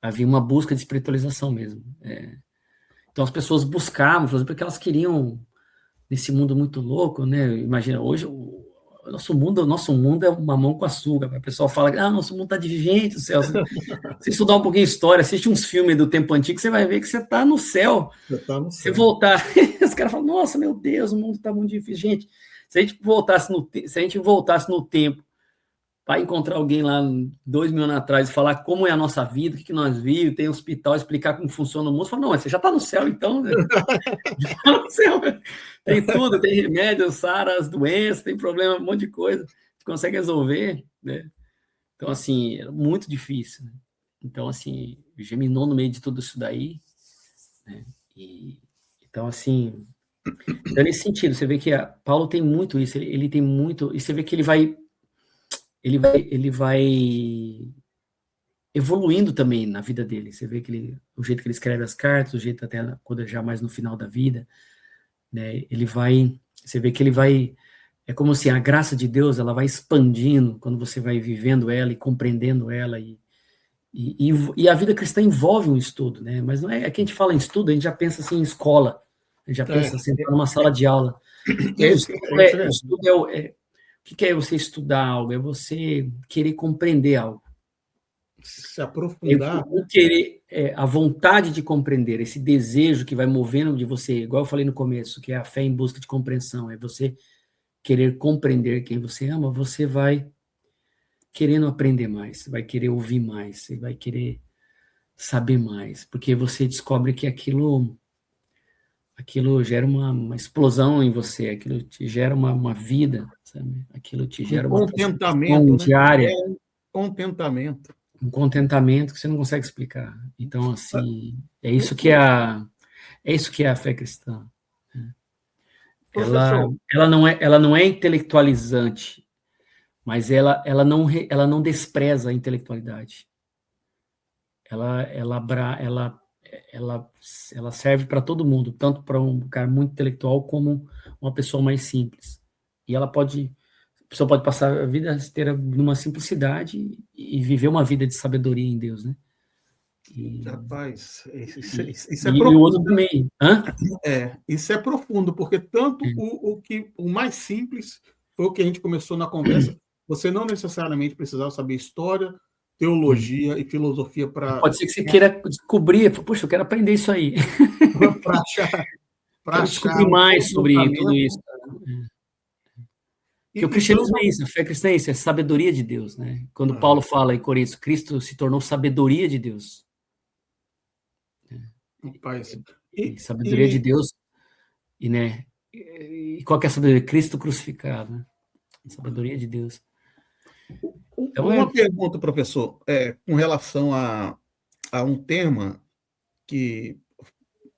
S2: Havia uma busca de espiritualização mesmo. Então as pessoas buscavam, porque elas queriam, nesse mundo muito louco, né? Imagina, hoje o nosso mundo é uma mão com açúcar. O pessoal fala, nosso mundo está divergente, o céu. Você estudar um pouquinho de história, assiste uns filmes do tempo antigo, você vai ver que você está no céu. Você voltar, os caras falam, nossa, meu Deus, o mundo está muito difícil. Gente, se a gente voltasse no tempo para encontrar alguém lá 2.000 anos atrás e falar como é a nossa vida, o que nós vivemos, tem hospital, explicar como funciona o mundo, fala, não, você já está no céu, então. Já está no céu. Tem tudo, tem remédio, sara as doenças, tem problema, um monte de coisa. Você consegue resolver, né? Então, assim, era muito difícil. Né? Então, assim, geminou no meio de tudo isso daí, né? Então, assim, então, nesse sentido, você vê que Paulo tem muito isso, ele tem muito, e você vê que ele vai evoluindo também na vida dele. Você vê que o jeito que ele escreve as cartas, o jeito até quando já mais no final da vida, né? Você vê que ele vai, é como se a graça de Deus, ela vai expandindo quando você vai vivendo ela e compreendendo ela, e a vida cristã envolve um estudo, né? Mas não é que a gente fala em estudo, a gente já pensa assim em escola, a gente já pensa assim, numa sala de aula. O estudo o que é você estudar algo? É você querer compreender algo.
S1: Se aprofundar.
S2: A vontade de compreender, esse desejo que vai movendo de você, igual eu falei no começo, que é a fé em busca de compreensão, é você querer compreender quem você ama, você vai querendo aprender mais, vai querer ouvir mais, você vai querer saber mais, porque você descobre que aquilo gera uma explosão em você, aquilo te gera uma vida, sabe? Aquilo te gera uma
S1: contentamento,
S2: diária.
S1: É um contentamento.
S2: Um contentamento que você não consegue explicar. Então, assim, é isso que é a fé cristã. Ela não é intelectualizante, mas ela não despreza a intelectualidade. Ela serve para todo mundo, tanto para um cara muito intelectual como uma pessoa mais simples. E a pessoa pode passar a vida inteira numa simplicidade e viver uma vida de sabedoria em Deus, né?
S1: Rapaz,
S2: isso é profundo. E o outro também.
S1: Isso é profundo, porque tanto o mais simples foi o que a gente começou na conversa. Você não necessariamente precisava saber história, teologia e filosofia para...
S2: Pode ser que você queira descobrir, puxa, eu quero aprender isso aí.
S1: Para
S2: descobrir mais sobre tudo isso. Porque o cristianismo é isso, a fé cristã é isso, é sabedoria de Deus, né? Quando Paulo fala em Coríntios, Cristo se tornou sabedoria de Deus.
S1: Rapaz.
S2: Sabedoria de Deus, né? E qual que é a sabedoria? Cristo crucificado, né? Sabedoria de Deus.
S1: Então, uma pergunta, professor, com relação a um tema que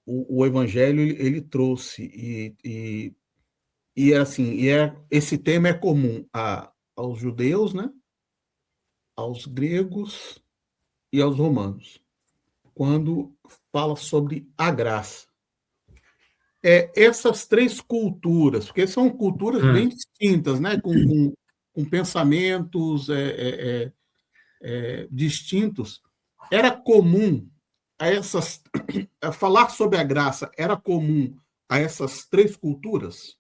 S1: o Evangelho ele trouxe esse tema é comum aos judeus, né? Aos gregos e aos romanos, quando fala sobre a graça. Essas três culturas, porque são culturas bem distintas, né? Com pensamentos distintos, era comum a falar sobre a graça era comum a essas três culturas?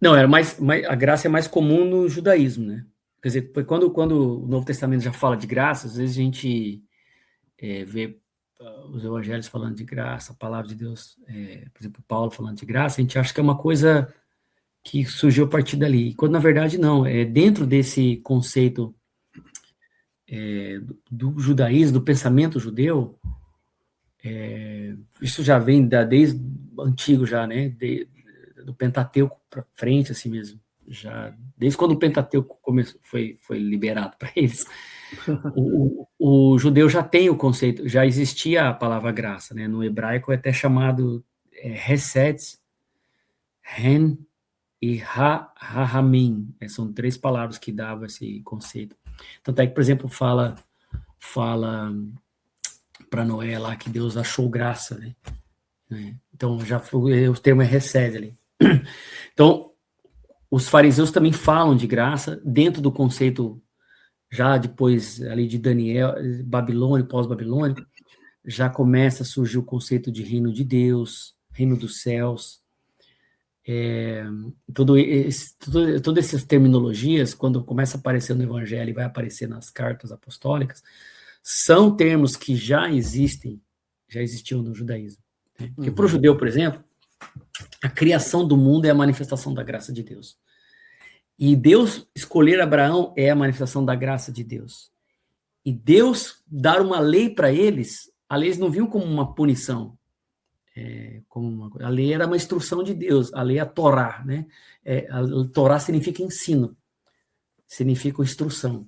S2: Não, a graça é mais comum no judaísmo, né? Quer dizer, quando o Novo Testamento já fala de graça, às vezes a gente vê os evangelhos falando de graça, a palavra de Deus, por exemplo, Paulo falando de graça, a gente acha que é uma coisa que surgiu a partir dali, quando na verdade não, é dentro desse conceito do judaísmo, do pensamento judeu, isso já vem desde antigo já, né, do Pentateuco para frente, assim mesmo, já desde quando o Pentateuco foi liberado para eles, o judeu já tem o conceito, já existia a palavra graça, né, no hebraico é até chamado Hesed, Hen e Rahamim, são três palavras que davam esse conceito. Tanto é que, por exemplo, fala para Noé lá que Deus achou graça, né? Então, já o termo é Hesed ali. Então, os fariseus também falam de graça dentro do conceito, já depois ali de Daniel, Babilônia, pós-babilônico, já começa a surgir o conceito de Deus, reino dos céus. Todas essas terminologias, quando começa a aparecer no Evangelho e vai aparecer nas cartas apostólicas, são termos que já existiam no judaísmo. Né? Porque para o judeu, por exemplo, a criação do mundo é a manifestação da graça de Deus. E Deus escolher Abraão é a manifestação da graça de Deus. E Deus dar uma lei para eles, a lei eles não viam como uma punição, a lei era uma instrução de Deus, a lei é a Torá, né? A Torá significa ensino, significa instrução.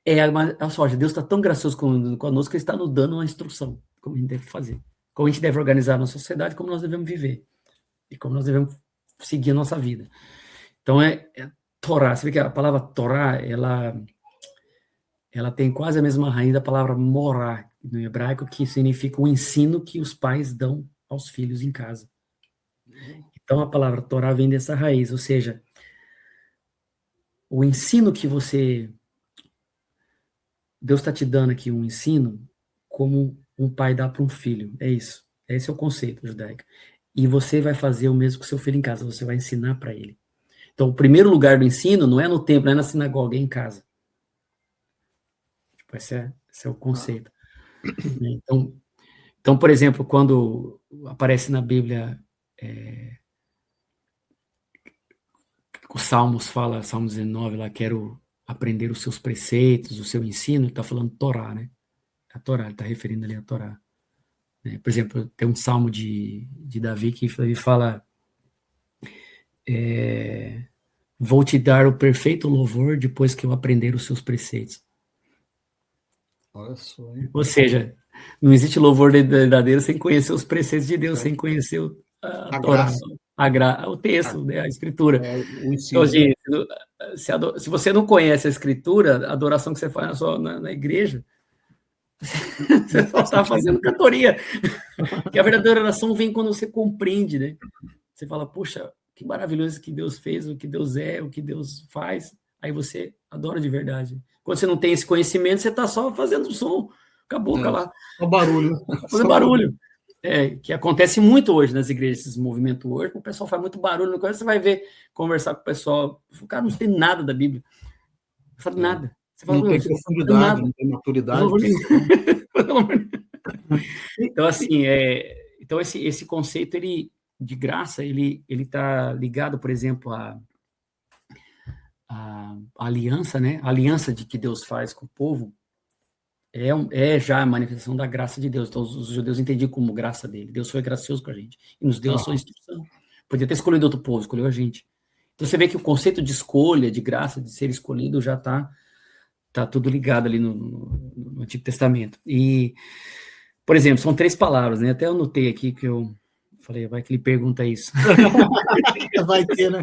S2: olha só, Deus está tão gracioso conosco que Ele está nos dando uma instrução, como a gente deve fazer, como a gente deve organizar a nossa sociedade, como nós devemos viver, e como nós devemos seguir a nossa vida. Então, Torá, você vê que a palavra Torá, ela tem quase a mesma raiz da palavra morá, no hebraico, que significa o ensino que os pais dão aos filhos em casa. Então, a palavra Torá vem dessa raiz, ou seja, o ensino que Deus está te dando aqui um ensino como um pai dá para um filho, é isso. Esse é o conceito judaico. E você vai fazer o mesmo com seu filho em casa, você vai ensinar para ele. Então, o primeiro lugar do ensino não é no templo, não é na sinagoga, é em casa. Tipo, esse é o conceito. Então, por exemplo, quando aparece na Bíblia, os Salmos fala, Salmo 19, lá, quero aprender os seus preceitos, o seu ensino, está falando Torá, né? A Torá, ele está referindo ali a Torá. Por exemplo, tem um salmo de Davi que fala vou te dar o perfeito louvor depois que eu aprender os seus preceitos.
S1: Olha só, hein?
S2: Ou seja, não existe louvor verdadeiro sem conhecer os preceitos de Deus, sem conhecer a Torá, o texto, né, a escritura. Então, assim, se você não conhece a escritura, a adoração que você faz na igreja, você só está fazendo cantoria. Porque a verdadeira oração vem quando você compreende, né? Você fala, puxa, que maravilhoso que Deus fez, o que Deus é, o que Deus faz. Aí você adora de verdade. Quando você não tem esse conhecimento, você está só fazendo som com a boca lá.
S1: Só barulho.
S2: Fazendo barulho. Que acontece muito hoje nas igrejas, esses movimentos hoje. O pessoal faz muito barulho. Você vai ver, conversar com o pessoal. O cara não tem nada da Bíblia. Não sabe nada. Você fala,
S1: não tem profundidade, não tem maturidade.
S2: Então, assim, então esse conceito ele, de graça, ele está ligado, por exemplo, à aliança, né? A aliança de que Deus faz com o povo é já a manifestação da graça de Deus. Então, os judeus entendiam como graça dele. Deus foi gracioso com a gente e nos deu a sua instrução. Podia ter escolhido outro povo, escolheu a gente. Então, você vê que o conceito de escolha, de graça, de ser escolhido, já está tudo ligado ali no Antigo Testamento. E, por exemplo, são 3 palavras, né? Até eu anotei aqui que eu falei, vai que ele pergunta isso.
S1: Vai ter, né?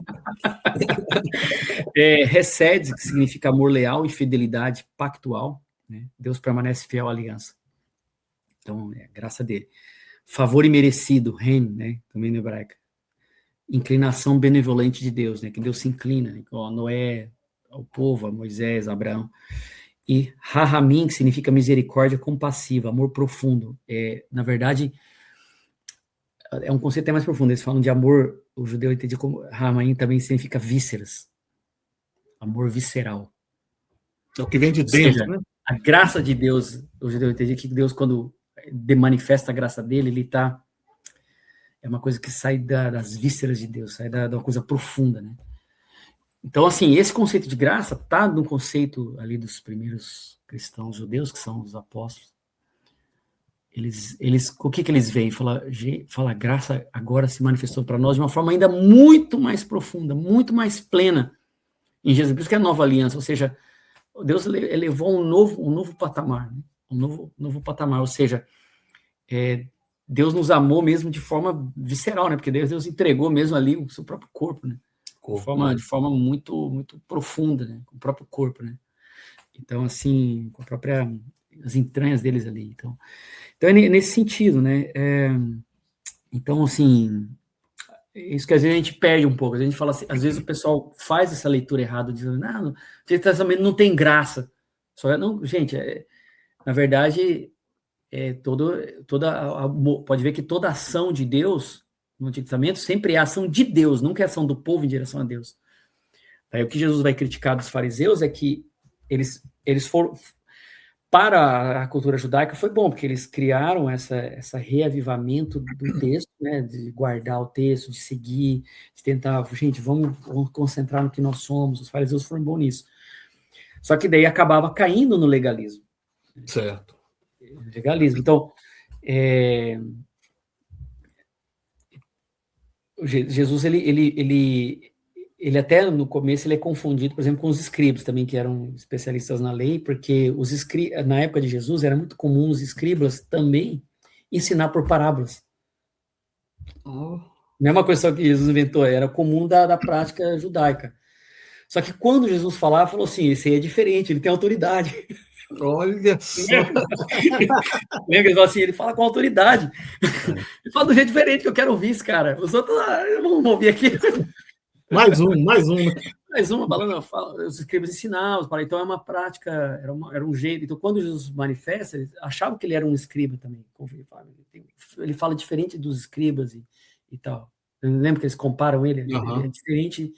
S2: Hesed, que significa amor leal e fidelidade pactual. Né? Deus permanece fiel à aliança. Então, é a graça dele. Favor imerecido, ren, né? Também no hebraico. Inclinação benevolente de Deus, né? Que Deus se inclina, né? A Noé, ao povo, a Moisés, a Abraão. E rahamim, que significa misericórdia compassiva, amor profundo. Na verdade, é um conceito até mais profundo. Eles falam de amor, o judeu entende como rahamim também significa vísceras. Amor visceral.
S1: É o que vem de dentro, seja, né?
S2: A graça de Deus, o judeu entende que Deus, quando manifesta a graça dele, ele está... É uma coisa que sai das vísceras de Deus, sai da coisa profunda, né? Então, assim, esse conceito de graça está no conceito ali dos primeiros cristãos judeus, que são os apóstolos. O que eles veem? Fala, a graça agora se manifestou para nós de uma forma ainda muito mais profunda, muito mais plena em Jesus. Por isso que é a nova aliança, ou seja, Deus elevou um novo patamar, né? um novo patamar, ou seja, Deus nos amou mesmo de forma visceral, né? Porque Deus entregou mesmo ali o seu próprio corpo, né? De forma muito, muito profunda, né? Com o próprio corpo, né? Então, assim, com as entranhas deles ali. Então é nesse sentido, né? Então, assim, isso que às vezes a gente perde um pouco. A gente fala assim, às vezes o pessoal faz essa leitura errada, dizendo, não, o Antigo Testamento não tem graça. Não, gente, na verdade, pode ver que toda ação de Deus no Antigo Testamento sempre é a ação de Deus, nunca é a ação do povo em direção a Deus. Aí o que Jesus vai criticar dos fariseus é que eles foram... Para a cultura judaica foi bom, porque eles criaram essa reavivamento do texto, né, de guardar o texto, de seguir, de tentar... Gente, vamos concentrar no que nós somos. Os fariseus foram bons nisso. Só que daí acabava caindo no legalismo.
S1: Certo.
S2: Legalismo. Então, Jesus, ele ele até no começo ele é confundido, por exemplo, com os escribas também, que eram especialistas na lei, porque na época de Jesus era muito comum os escribas também ensinar por parábolas. Mesma coisa que Jesus inventou, era comum da prática judaica. Só que quando Jesus falava, falou assim, esse aí é diferente, ele tem autoridade.
S1: Olha só.
S2: Lembra? Ele falou assim, ele fala com autoridade. Ele fala do jeito diferente que eu quero ouvir esse cara. Os outros, vamos ouvir aqui.
S1: Mais um.
S2: Mais uma, falando, os escribas ensinavam, então é uma prática, era um jeito. Então, quando Jesus manifesta, eles achavam que ele era um escriba também. Ele fala diferente dos escribas e tal. Lembra que eles comparam ele? Ele é diferente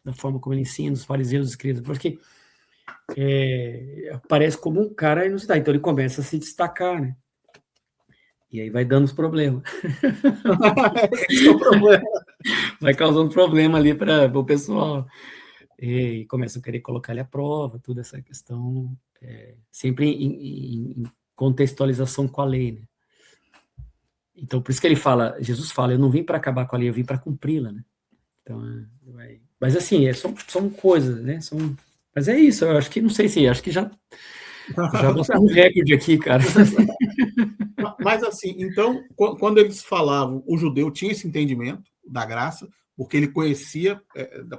S2: da forma como ele ensina os fariseus e os escribas, porque parece como um cara inusitado. Então, ele começa a se destacar, né? E aí vai dando os problemas.
S1: Esse é o problema.
S2: Vai causando problema ali para o pessoal. E começam a querer colocar ele à prova, toda essa questão, sempre em contextualização com a lei, né? Então, por isso que Jesus fala, eu não vim para acabar com a lei, eu vim para cumpri-la, né? Então, mas assim, são coisas, né? Mas é isso, eu acho que, não sei se, acho que já vou ter um recorde aqui, cara.
S1: Mas assim, então, quando eles falavam, o judeu tinha esse entendimento da graça, porque ele conhecia,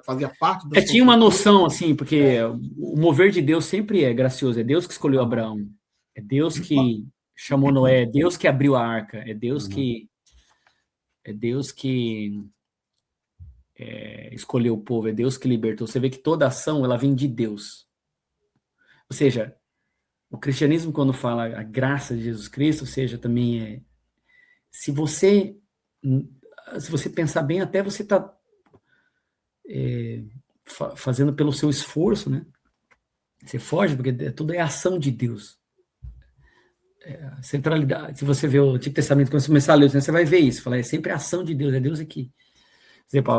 S1: fazia parte da
S2: tinha uma noção, assim, porque o mover de Deus sempre é gracioso, é Deus que escolheu Abraão, é Deus que chamou Noé, é Deus que abriu a arca, é Deus que escolheu o povo, é Deus que libertou. Você vê que toda ação, ela vem de Deus. Ou seja, o cristianismo, quando fala a graça de Jesus Cristo, ou seja, também se você pensar bem, até você está fazendo pelo seu esforço, né? Você foge, porque tudo é ação de Deus. Centralidade. Se você vê o Antigo Testamento, quando você começar a ler, você vai ver isso. Fala, é sempre a ação de Deus, é Deus aqui. Por exemplo,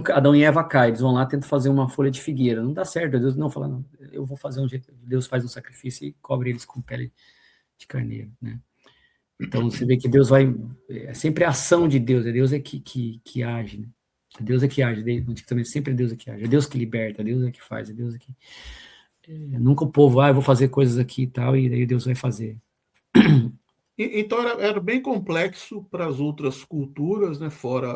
S2: Adão e Eva caem, eles vão lá, tentam fazer uma folha de figueira. Não dá certo, Deus não fala, não, eu vou fazer um jeito. Deus faz um sacrifício e cobre eles com pele de carneiro, né? Então, você vê que Deus é sempre a ação de Deus, é Deus que age, né? É Deus que age, antigamente sempre é Deus que age, é Deus que liberta, é Deus que faz, é Deus que... nunca o povo, eu vou fazer coisas aqui e tal, e daí Deus vai fazer.
S1: Então era bem complexo para as outras culturas, né, fora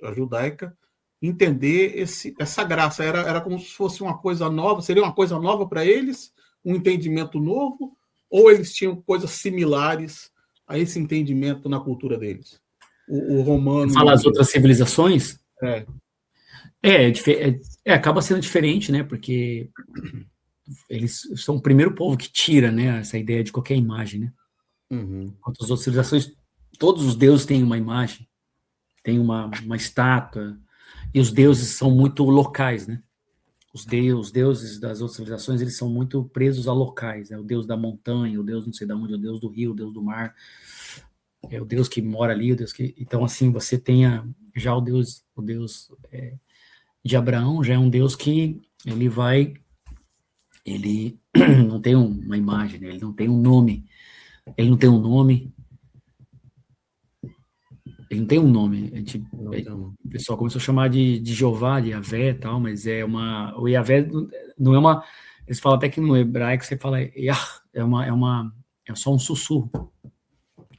S1: a judaica, entender essa graça. Era como se fosse uma coisa nova, seria uma coisa nova para eles, um entendimento novo, ou eles tinham coisas similares a esse entendimento na cultura deles? O romano...
S2: Fala as outras civilizações? Acaba sendo diferente, né, porque... eles são o primeiro povo que tira, né, essa ideia de qualquer imagem, né? Enquanto as outras civilizações, todos os deuses têm uma imagem, tem uma estátua, e os deuses são muito locais, né? Os deuses das outras civilizações, eles são muito presos a locais, né? O deus da montanha, o deus não sei de onde, o deus do rio, o deus do mar, o deus que mora ali, o deus que... Então, assim, você tem já o deus de Abraão, já é um deus que ele não tem uma imagem, né? Ele não tem um nome. O pessoal começou a chamar de Jeová, de Yahvé e tal, mas o Yahvé não é uma... Eles falam até que no hebraico você fala Yah, é só um sussurro.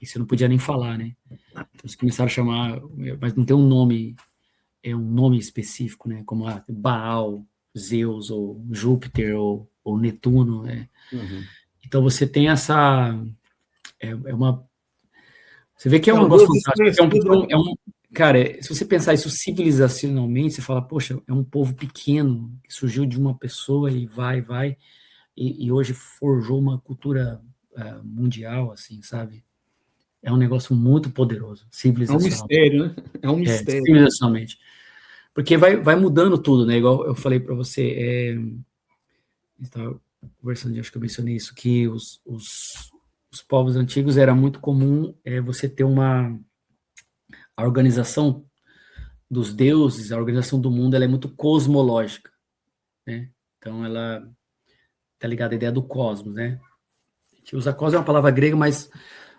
S2: E você não podia nem falar, né? Então eles começaram a chamar, mas não tem um nome, um nome específico, né? Como Baal, Zeus, ou Júpiter, ou Netuno, né? Então você tem essa... Você vê que é um negócio fantástico. Cara, se você pensar isso civilizacionalmente, você fala, poxa, é um povo pequeno, que surgiu de uma pessoa e vai, e hoje forjou uma cultura mundial, assim, sabe? É um negócio muito poderoso, civilizacional.
S1: É um mistério, né? É um mistério.
S2: Civilizacionalmente. Porque vai mudando tudo, né? Igual eu falei para você, estava conversando, acho que eu mencionei isso, que os povos antigos era muito comum você ter a organização dos deuses, a organização do mundo, ela é muito cosmológica, né? Então ela tá ligada à ideia do cosmos, né? A gente usa cosmos, é uma palavra grega, mas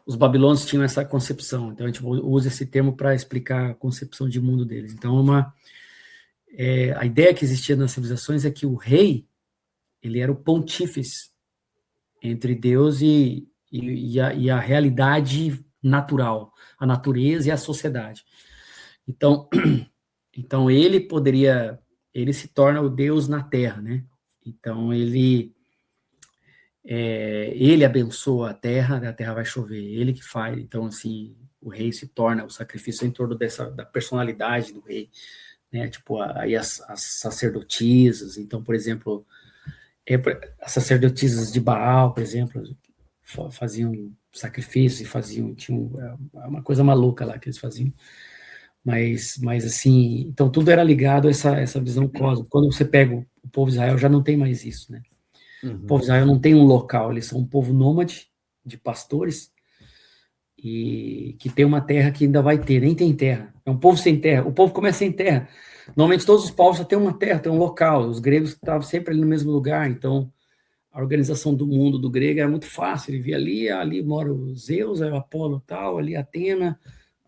S2: os babilônios tinham essa concepção, então a gente usa esse termo para explicar a concepção de mundo deles. Então a ideia que existia nas civilizações é que o rei, ele era o pontífice entre Deus e a realidade natural, a natureza e a sociedade. Então ele se torna o Deus na Terra, né? Então ele abençoa a Terra vai chover, ele que faz. Então, assim, o rei se torna o sacrifício em torno da personalidade do rei, né? Tipo, aí as sacerdotisas. Então, por exemplo, as sacerdotisas de Baal, por exemplo, faziam sacrifícios e tinha uma coisa maluca lá que eles faziam. Mas assim, então tudo era ligado a essa visão cósmica. Quando você pega o povo de Israel, já não tem mais isso, né? O povo de Israel não tem um local, eles são um povo nômade de pastores e que tem uma terra que ainda vai ter, nem tem terra. É um povo sem terra. O povo começa sem terra. Normalmente todos os povos já têm uma terra, tem um local. Os gregos estavam sempre ali no mesmo lugar, então a organização do mundo do grego era muito fácil. Ele via ali mora o Zeus, o Apolo tal, ali Atena,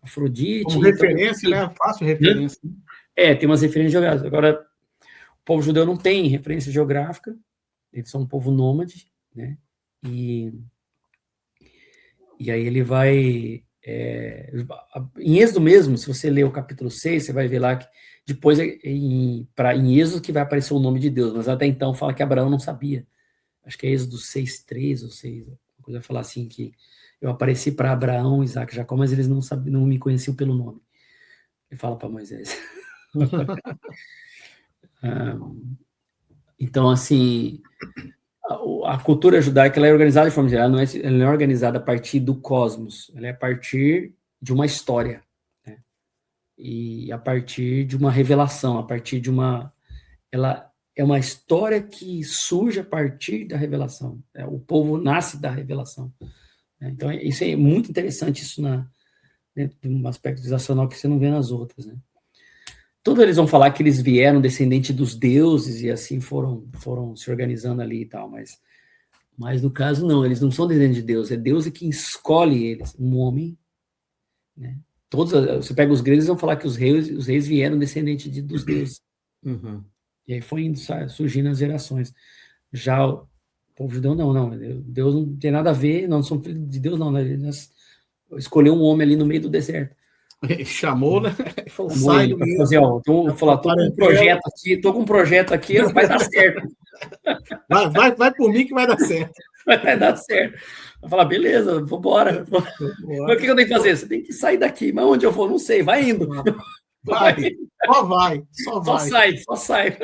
S2: Afrodite.
S1: Como referência, então, né? Fácil referência.
S2: Tem umas referências geográficas. Agora, o povo judeu não tem referência geográfica, eles são um povo nômade, né? E aí ele vai... em Êxodo mesmo, se você ler o capítulo 6, você vai ver lá que depois em Êxodo que vai aparecer o nome de Deus, mas até então fala que Abraão não sabia. Acho que é Êxodo 6:3 ou 6, uma coisa vai falar assim, que eu apareci para Abraão, Isaac e Jacó, mas eles não me conheciam pelo nome. Ele fala para Moisés. Então, assim, a cultura judaica ela é organizada de forma geral, ela não é organizada a partir do cosmos, ela é a partir de uma história, né? E a partir de uma revelação, a partir de ela é uma história que surge a partir da revelação. O povo nasce da revelação. Então, isso é muito interessante, isso dentro de um aspecto civilizacional que você não vê nas outras, né? Tudo eles vão falar que eles vieram descendente dos deuses e assim foram se organizando ali e tal, mas no caso não, eles não são descendentes de Deus, é Deus que escolhe eles, um homem, né? Você pega os gregos e vão falar que os reis vieram descendente dos deuses. E aí foi indo, surgindo as gerações. Já o povo judeu não, Deus não tem nada a ver, não são filhos de Deus não, né? Escolheu um homem ali no meio do deserto.
S1: Chamou, né?
S2: Falou, sai para fazer, tô com um projeto aqui, vai dar certo.
S1: Vai por mim que vai dar certo.
S2: Vai dar certo. Vai falar, beleza, vambora. Mas o que eu tenho que fazer? Você tem que sair daqui. Mas onde eu vou? Não sei, vai indo. Só sai.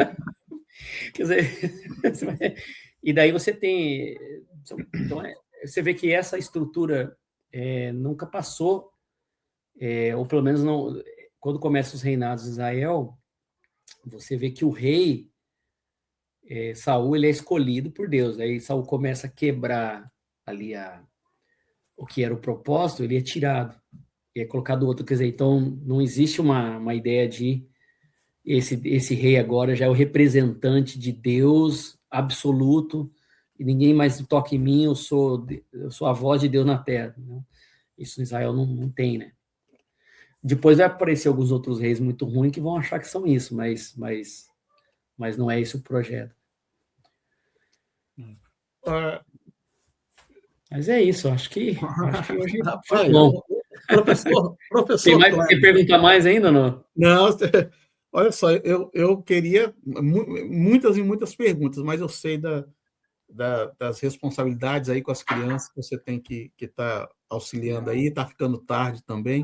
S2: Quer dizer, e daí você tem... Então, você vê que essa estrutura nunca passou, ou pelo menos não... Quando começam os reinados de Israel, você vê que o rei, Saul, ele é escolhido por Deus. Aí Saul começa a quebrar ali o que era o propósito, ele é tirado e é colocado outro. Quer dizer, então não existe uma ideia de esse rei agora já é o representante de Deus absoluto e ninguém mais toca em mim, eu sou a voz de Deus na terra. Né? Isso em Israel não tem, né? Depois vai aparecer alguns outros reis muito ruins que vão achar que são isso, mas não é esse o projeto. Mas é isso, acho que hoje foi bom.
S1: Professor,
S2: quer perguntar mais ainda, não?
S1: Não, olha só, eu queria muitas e muitas perguntas, mas eu sei das responsabilidades aí com as crianças que você tem que estar auxiliando aí, está ficando tarde também.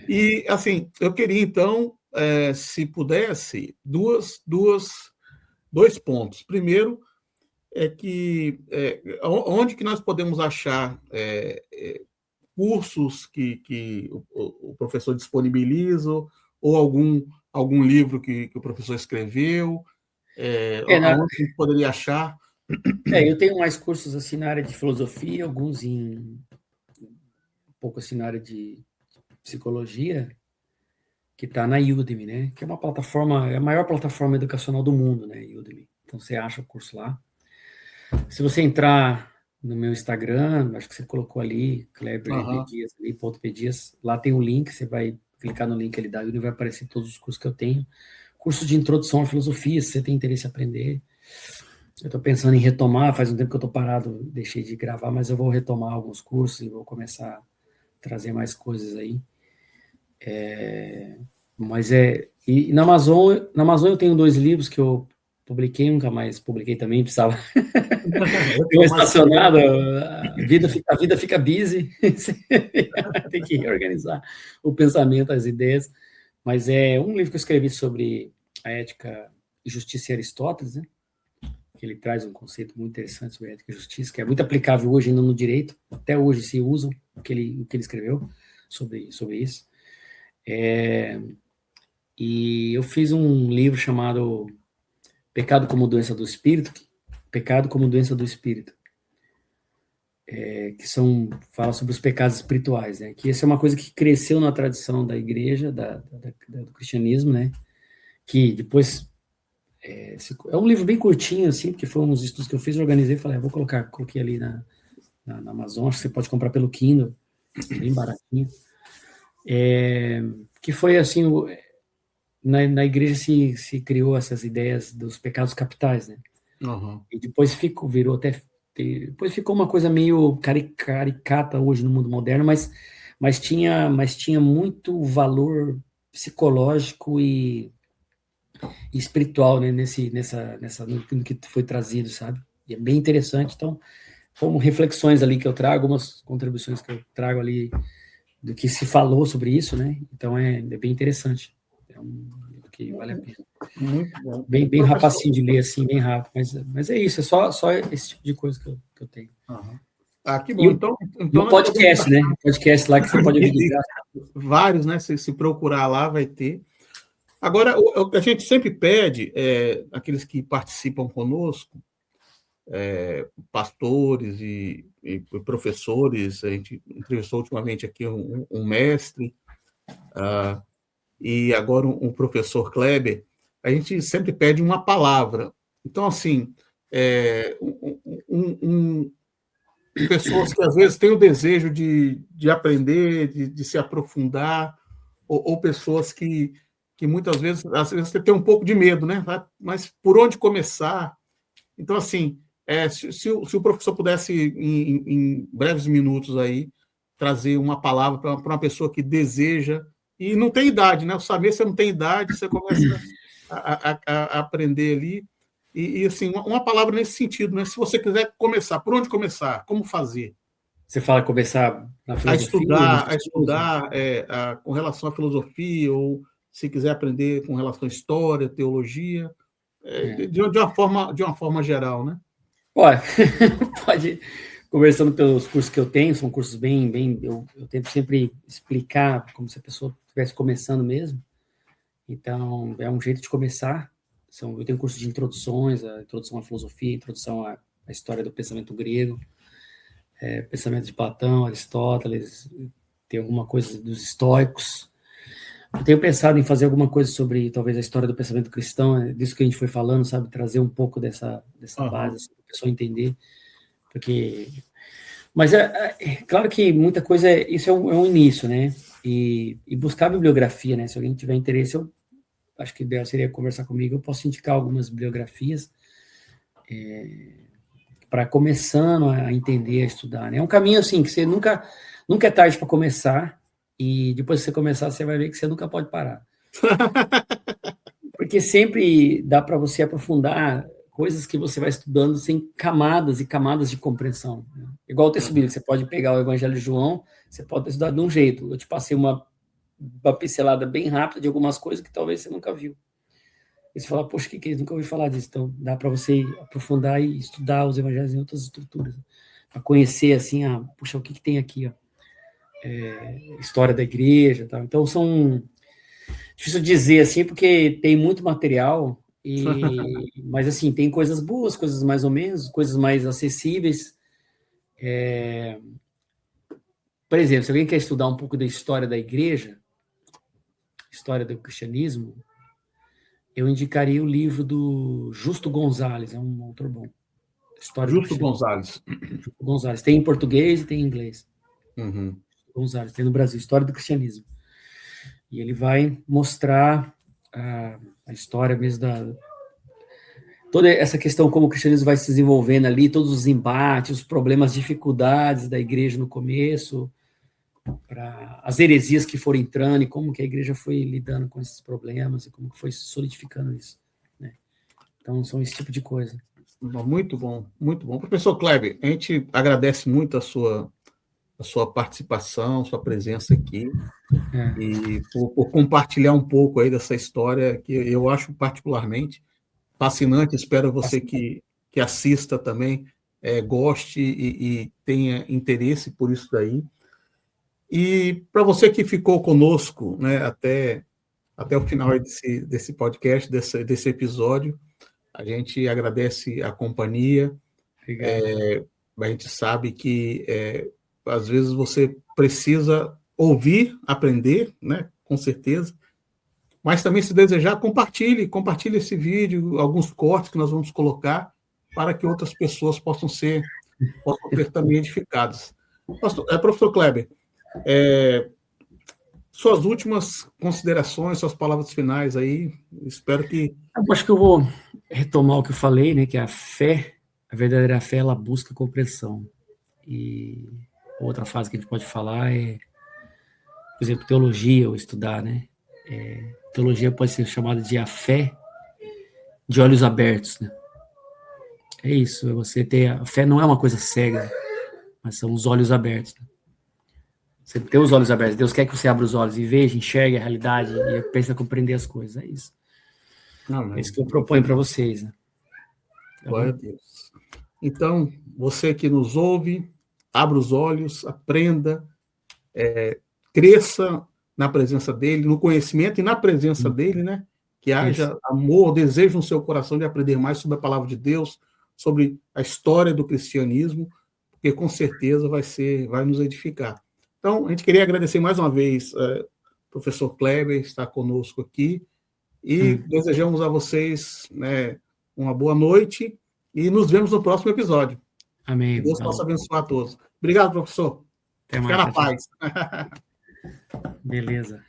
S1: E, assim, eu queria, então, se pudesse, dois pontos. Primeiro, é que onde que nós podemos achar cursos que o professor disponibiliza, ou algum livro que o professor escreveu, onde a gente poderia achar?
S2: Eu tenho mais cursos assim na área de filosofia, alguns um pouco assim na área de psicologia, que está na Udemy, né? Que é uma plataforma, é a maior plataforma educacional do mundo, né? Udemy. Então você acha o curso lá. Se você entrar no meu Instagram, acho que você colocou ali, Kleber Dias, ali, .pdias, lá tem um link, você vai clicar no link ali da Udemy, vai aparecer todos os cursos que eu tenho. curso de introdução à filosofia, se você tem interesse em aprender. Eu estou pensando em retomar, faz um tempo que eu estou parado, deixei de gravar, mas eu vou retomar alguns cursos e vou começar a trazer mais coisas aí. E na Amazon eu tenho 2 livros que eu publiquei, nunca mais publiquei também, precisava. Deu estacionado, a vida fica busy, tem que reorganizar o pensamento, as ideias. Mas é um livro que eu escrevi sobre a ética e justiça em Aristóteles, né? Que ele traz um conceito muito interessante sobre ética e justiça, que é muito aplicável hoje ainda no direito, até hoje se usa o que ele escreveu sobre isso. E eu fiz um livro chamado Pecado como Doença do Espírito, que fala sobre os pecados espirituais, né? Que essa é uma coisa que cresceu na tradição da igreja, do cristianismo, né? Que depois é um livro bem curtinho, assim, porque foi uns estudos que eu fiz, organizei, falei, vou coloquei ali na Amazon, acho que você pode comprar pelo Kindle, bem baratinho. Que foi assim, na igreja se criou essas ideias dos pecados capitais, né?
S1: Uhum.
S2: E depois ficou uma coisa meio caricata hoje no mundo moderno, mas tinha muito valor psicológico e espiritual, né, no que foi trazido, sabe? E é bem interessante. Então, foram reflexões ali que eu trago, algumas contribuições que eu trago ali do que se falou sobre isso, né? Então, é bem interessante. É um livro que vale a pena.
S1: Muito bom.
S2: Bem rapacinho de ler, assim, bem rápido. Mas é isso, é só esse tipo de coisa que eu tenho.
S1: Uhum. Que bom. Então
S2: e o podcast, né? O podcast lá que você pode ouvir.
S1: Vários, né? Se procurar lá, vai ter. Agora, o que a gente sempre pede, aqueles que participam conosco, pastores e professores, a gente entrevistou ultimamente aqui um mestre, e agora um professor Kleber, a gente sempre pede uma palavra. Então, assim, pessoas que às vezes têm o desejo de aprender, de se aprofundar, ou pessoas que muitas vezes, às vezes você tem um pouco de medo, né? Mas por onde começar? Então, assim, se o professor pudesse, em breves minutos aí, trazer uma palavra para uma pessoa que deseja, e não tem idade, né? O saber, você não tem idade, você começa a aprender ali, e assim, uma palavra nesse sentido, né? Se você quiser começar, por onde começar? Como fazer?
S2: Você fala começar na filosofia?
S1: A estudar com relação à filosofia, ou se quiser aprender com relação à história, teologia, de uma forma geral, né?
S2: Olha, pode, conversando pelos cursos que eu tenho, são cursos eu tento sempre explicar como se a pessoa estivesse começando mesmo. Então, é um jeito de começar. Eu tenho curso de introduções, a introdução à filosofia, introdução à história do pensamento grego, pensamento de Platão, Aristóteles, tem alguma coisa dos estoicos. Eu tenho pensado em fazer alguma coisa sobre, talvez, a história do pensamento cristão, disso que a gente foi falando, sabe? Trazer um pouco dessa base, assim, para a pessoa entender. Mas claro que muita coisa, isso é um início, né? E buscar bibliografia, né? Se alguém tiver interesse, eu acho que o ideal seria conversar comigo. Eu posso indicar algumas bibliografias para começando a entender, a estudar, né? É um caminho, assim, que você nunca é tarde para começar, e depois que você começar, você vai ver que você nunca pode parar. Porque sempre dá para você aprofundar coisas que você vai estudando sem camadas e camadas de compreensão. Né? Igual o texto bíblico, você pode pegar o Evangelho de João, você pode estudar de um jeito. Eu te passei uma pincelada bem rápida de algumas coisas que talvez você nunca viu. E você fala, poxa, que é isso? Nunca ouvi falar disso. Então, dá para você aprofundar e estudar os evangelhos em outras estruturas. Para conhecer, assim, puxa, o que tem aqui? Ó? História da igreja. Tal. Então, difícil dizer, assim, porque tem muito material, mas, assim, tem coisas boas, coisas mais ou menos, coisas mais acessíveis. Por exemplo, se alguém quer estudar um pouco da história da igreja, história do cristianismo, eu indicaria o livro do Justo Gonzalez, é um autor bom. História
S1: Justo Gonzalez.
S2: Justo Gonzalez. Tem em português e tem em inglês.
S1: Uhum.
S2: Gonzalez, tem no Brasil, História do Cristianismo. E ele vai mostrar a história mesmo toda essa questão como o cristianismo vai se desenvolvendo ali, todos os embates, os problemas, as dificuldades da igreja no começo, para as heresias que foram entrando e como que a igreja foi lidando com esses problemas e como que foi solidificando isso, né? Então, são esse tipo de coisa.
S1: Muito bom, muito bom. Professor Kleber, a gente agradece muito a sua participação, sua presença aqui, e por compartilhar um pouco aí dessa história que eu acho particularmente fascinante. Espero você que assista também, goste e tenha interesse por isso daí. E para você que ficou conosco, né, até o final desse podcast, desse episódio, a gente agradece a companhia. A gente sabe que às vezes você precisa ouvir, aprender, né, com certeza, mas também, se desejar, compartilhe esse vídeo, alguns cortes que nós vamos colocar, para que outras pessoas possam ser também edificadas. Professor Kleber, suas últimas considerações, suas palavras finais aí, espero que...
S2: Eu acho que eu vou retomar o que eu falei, né, que a verdadeira fé, ela busca compreensão. E outra fase que a gente pode falar é, por exemplo, teologia, ou estudar, né? Teologia pode ser chamada de a fé de olhos abertos, né? É isso, você ter a fé não é uma coisa cega, mas são os olhos abertos, né? Você ter os olhos abertos, Deus quer que você abra os olhos e veja, enxergue a realidade e pense a compreender as coisas, é isso. É isso que eu proponho para vocês, né?
S1: Glória a Deus. Então, você que nos ouve, abra os olhos, aprenda, cresça na presença dele, no conhecimento e na presença dele, né? Que haja amor, desejo no seu coração de aprender mais sobre a palavra de Deus, sobre a história do cristianismo, porque com certeza vai nos edificar. Então, a gente queria agradecer mais uma vez professor Kleber estar conosco aqui e desejamos a vocês, né, uma boa noite e nos vemos no próximo episódio.
S2: Amém.
S1: Que Deus possa abençoar a todos. Obrigado, professor.
S2: Até mais.
S1: Fica na paz.
S2: Beleza.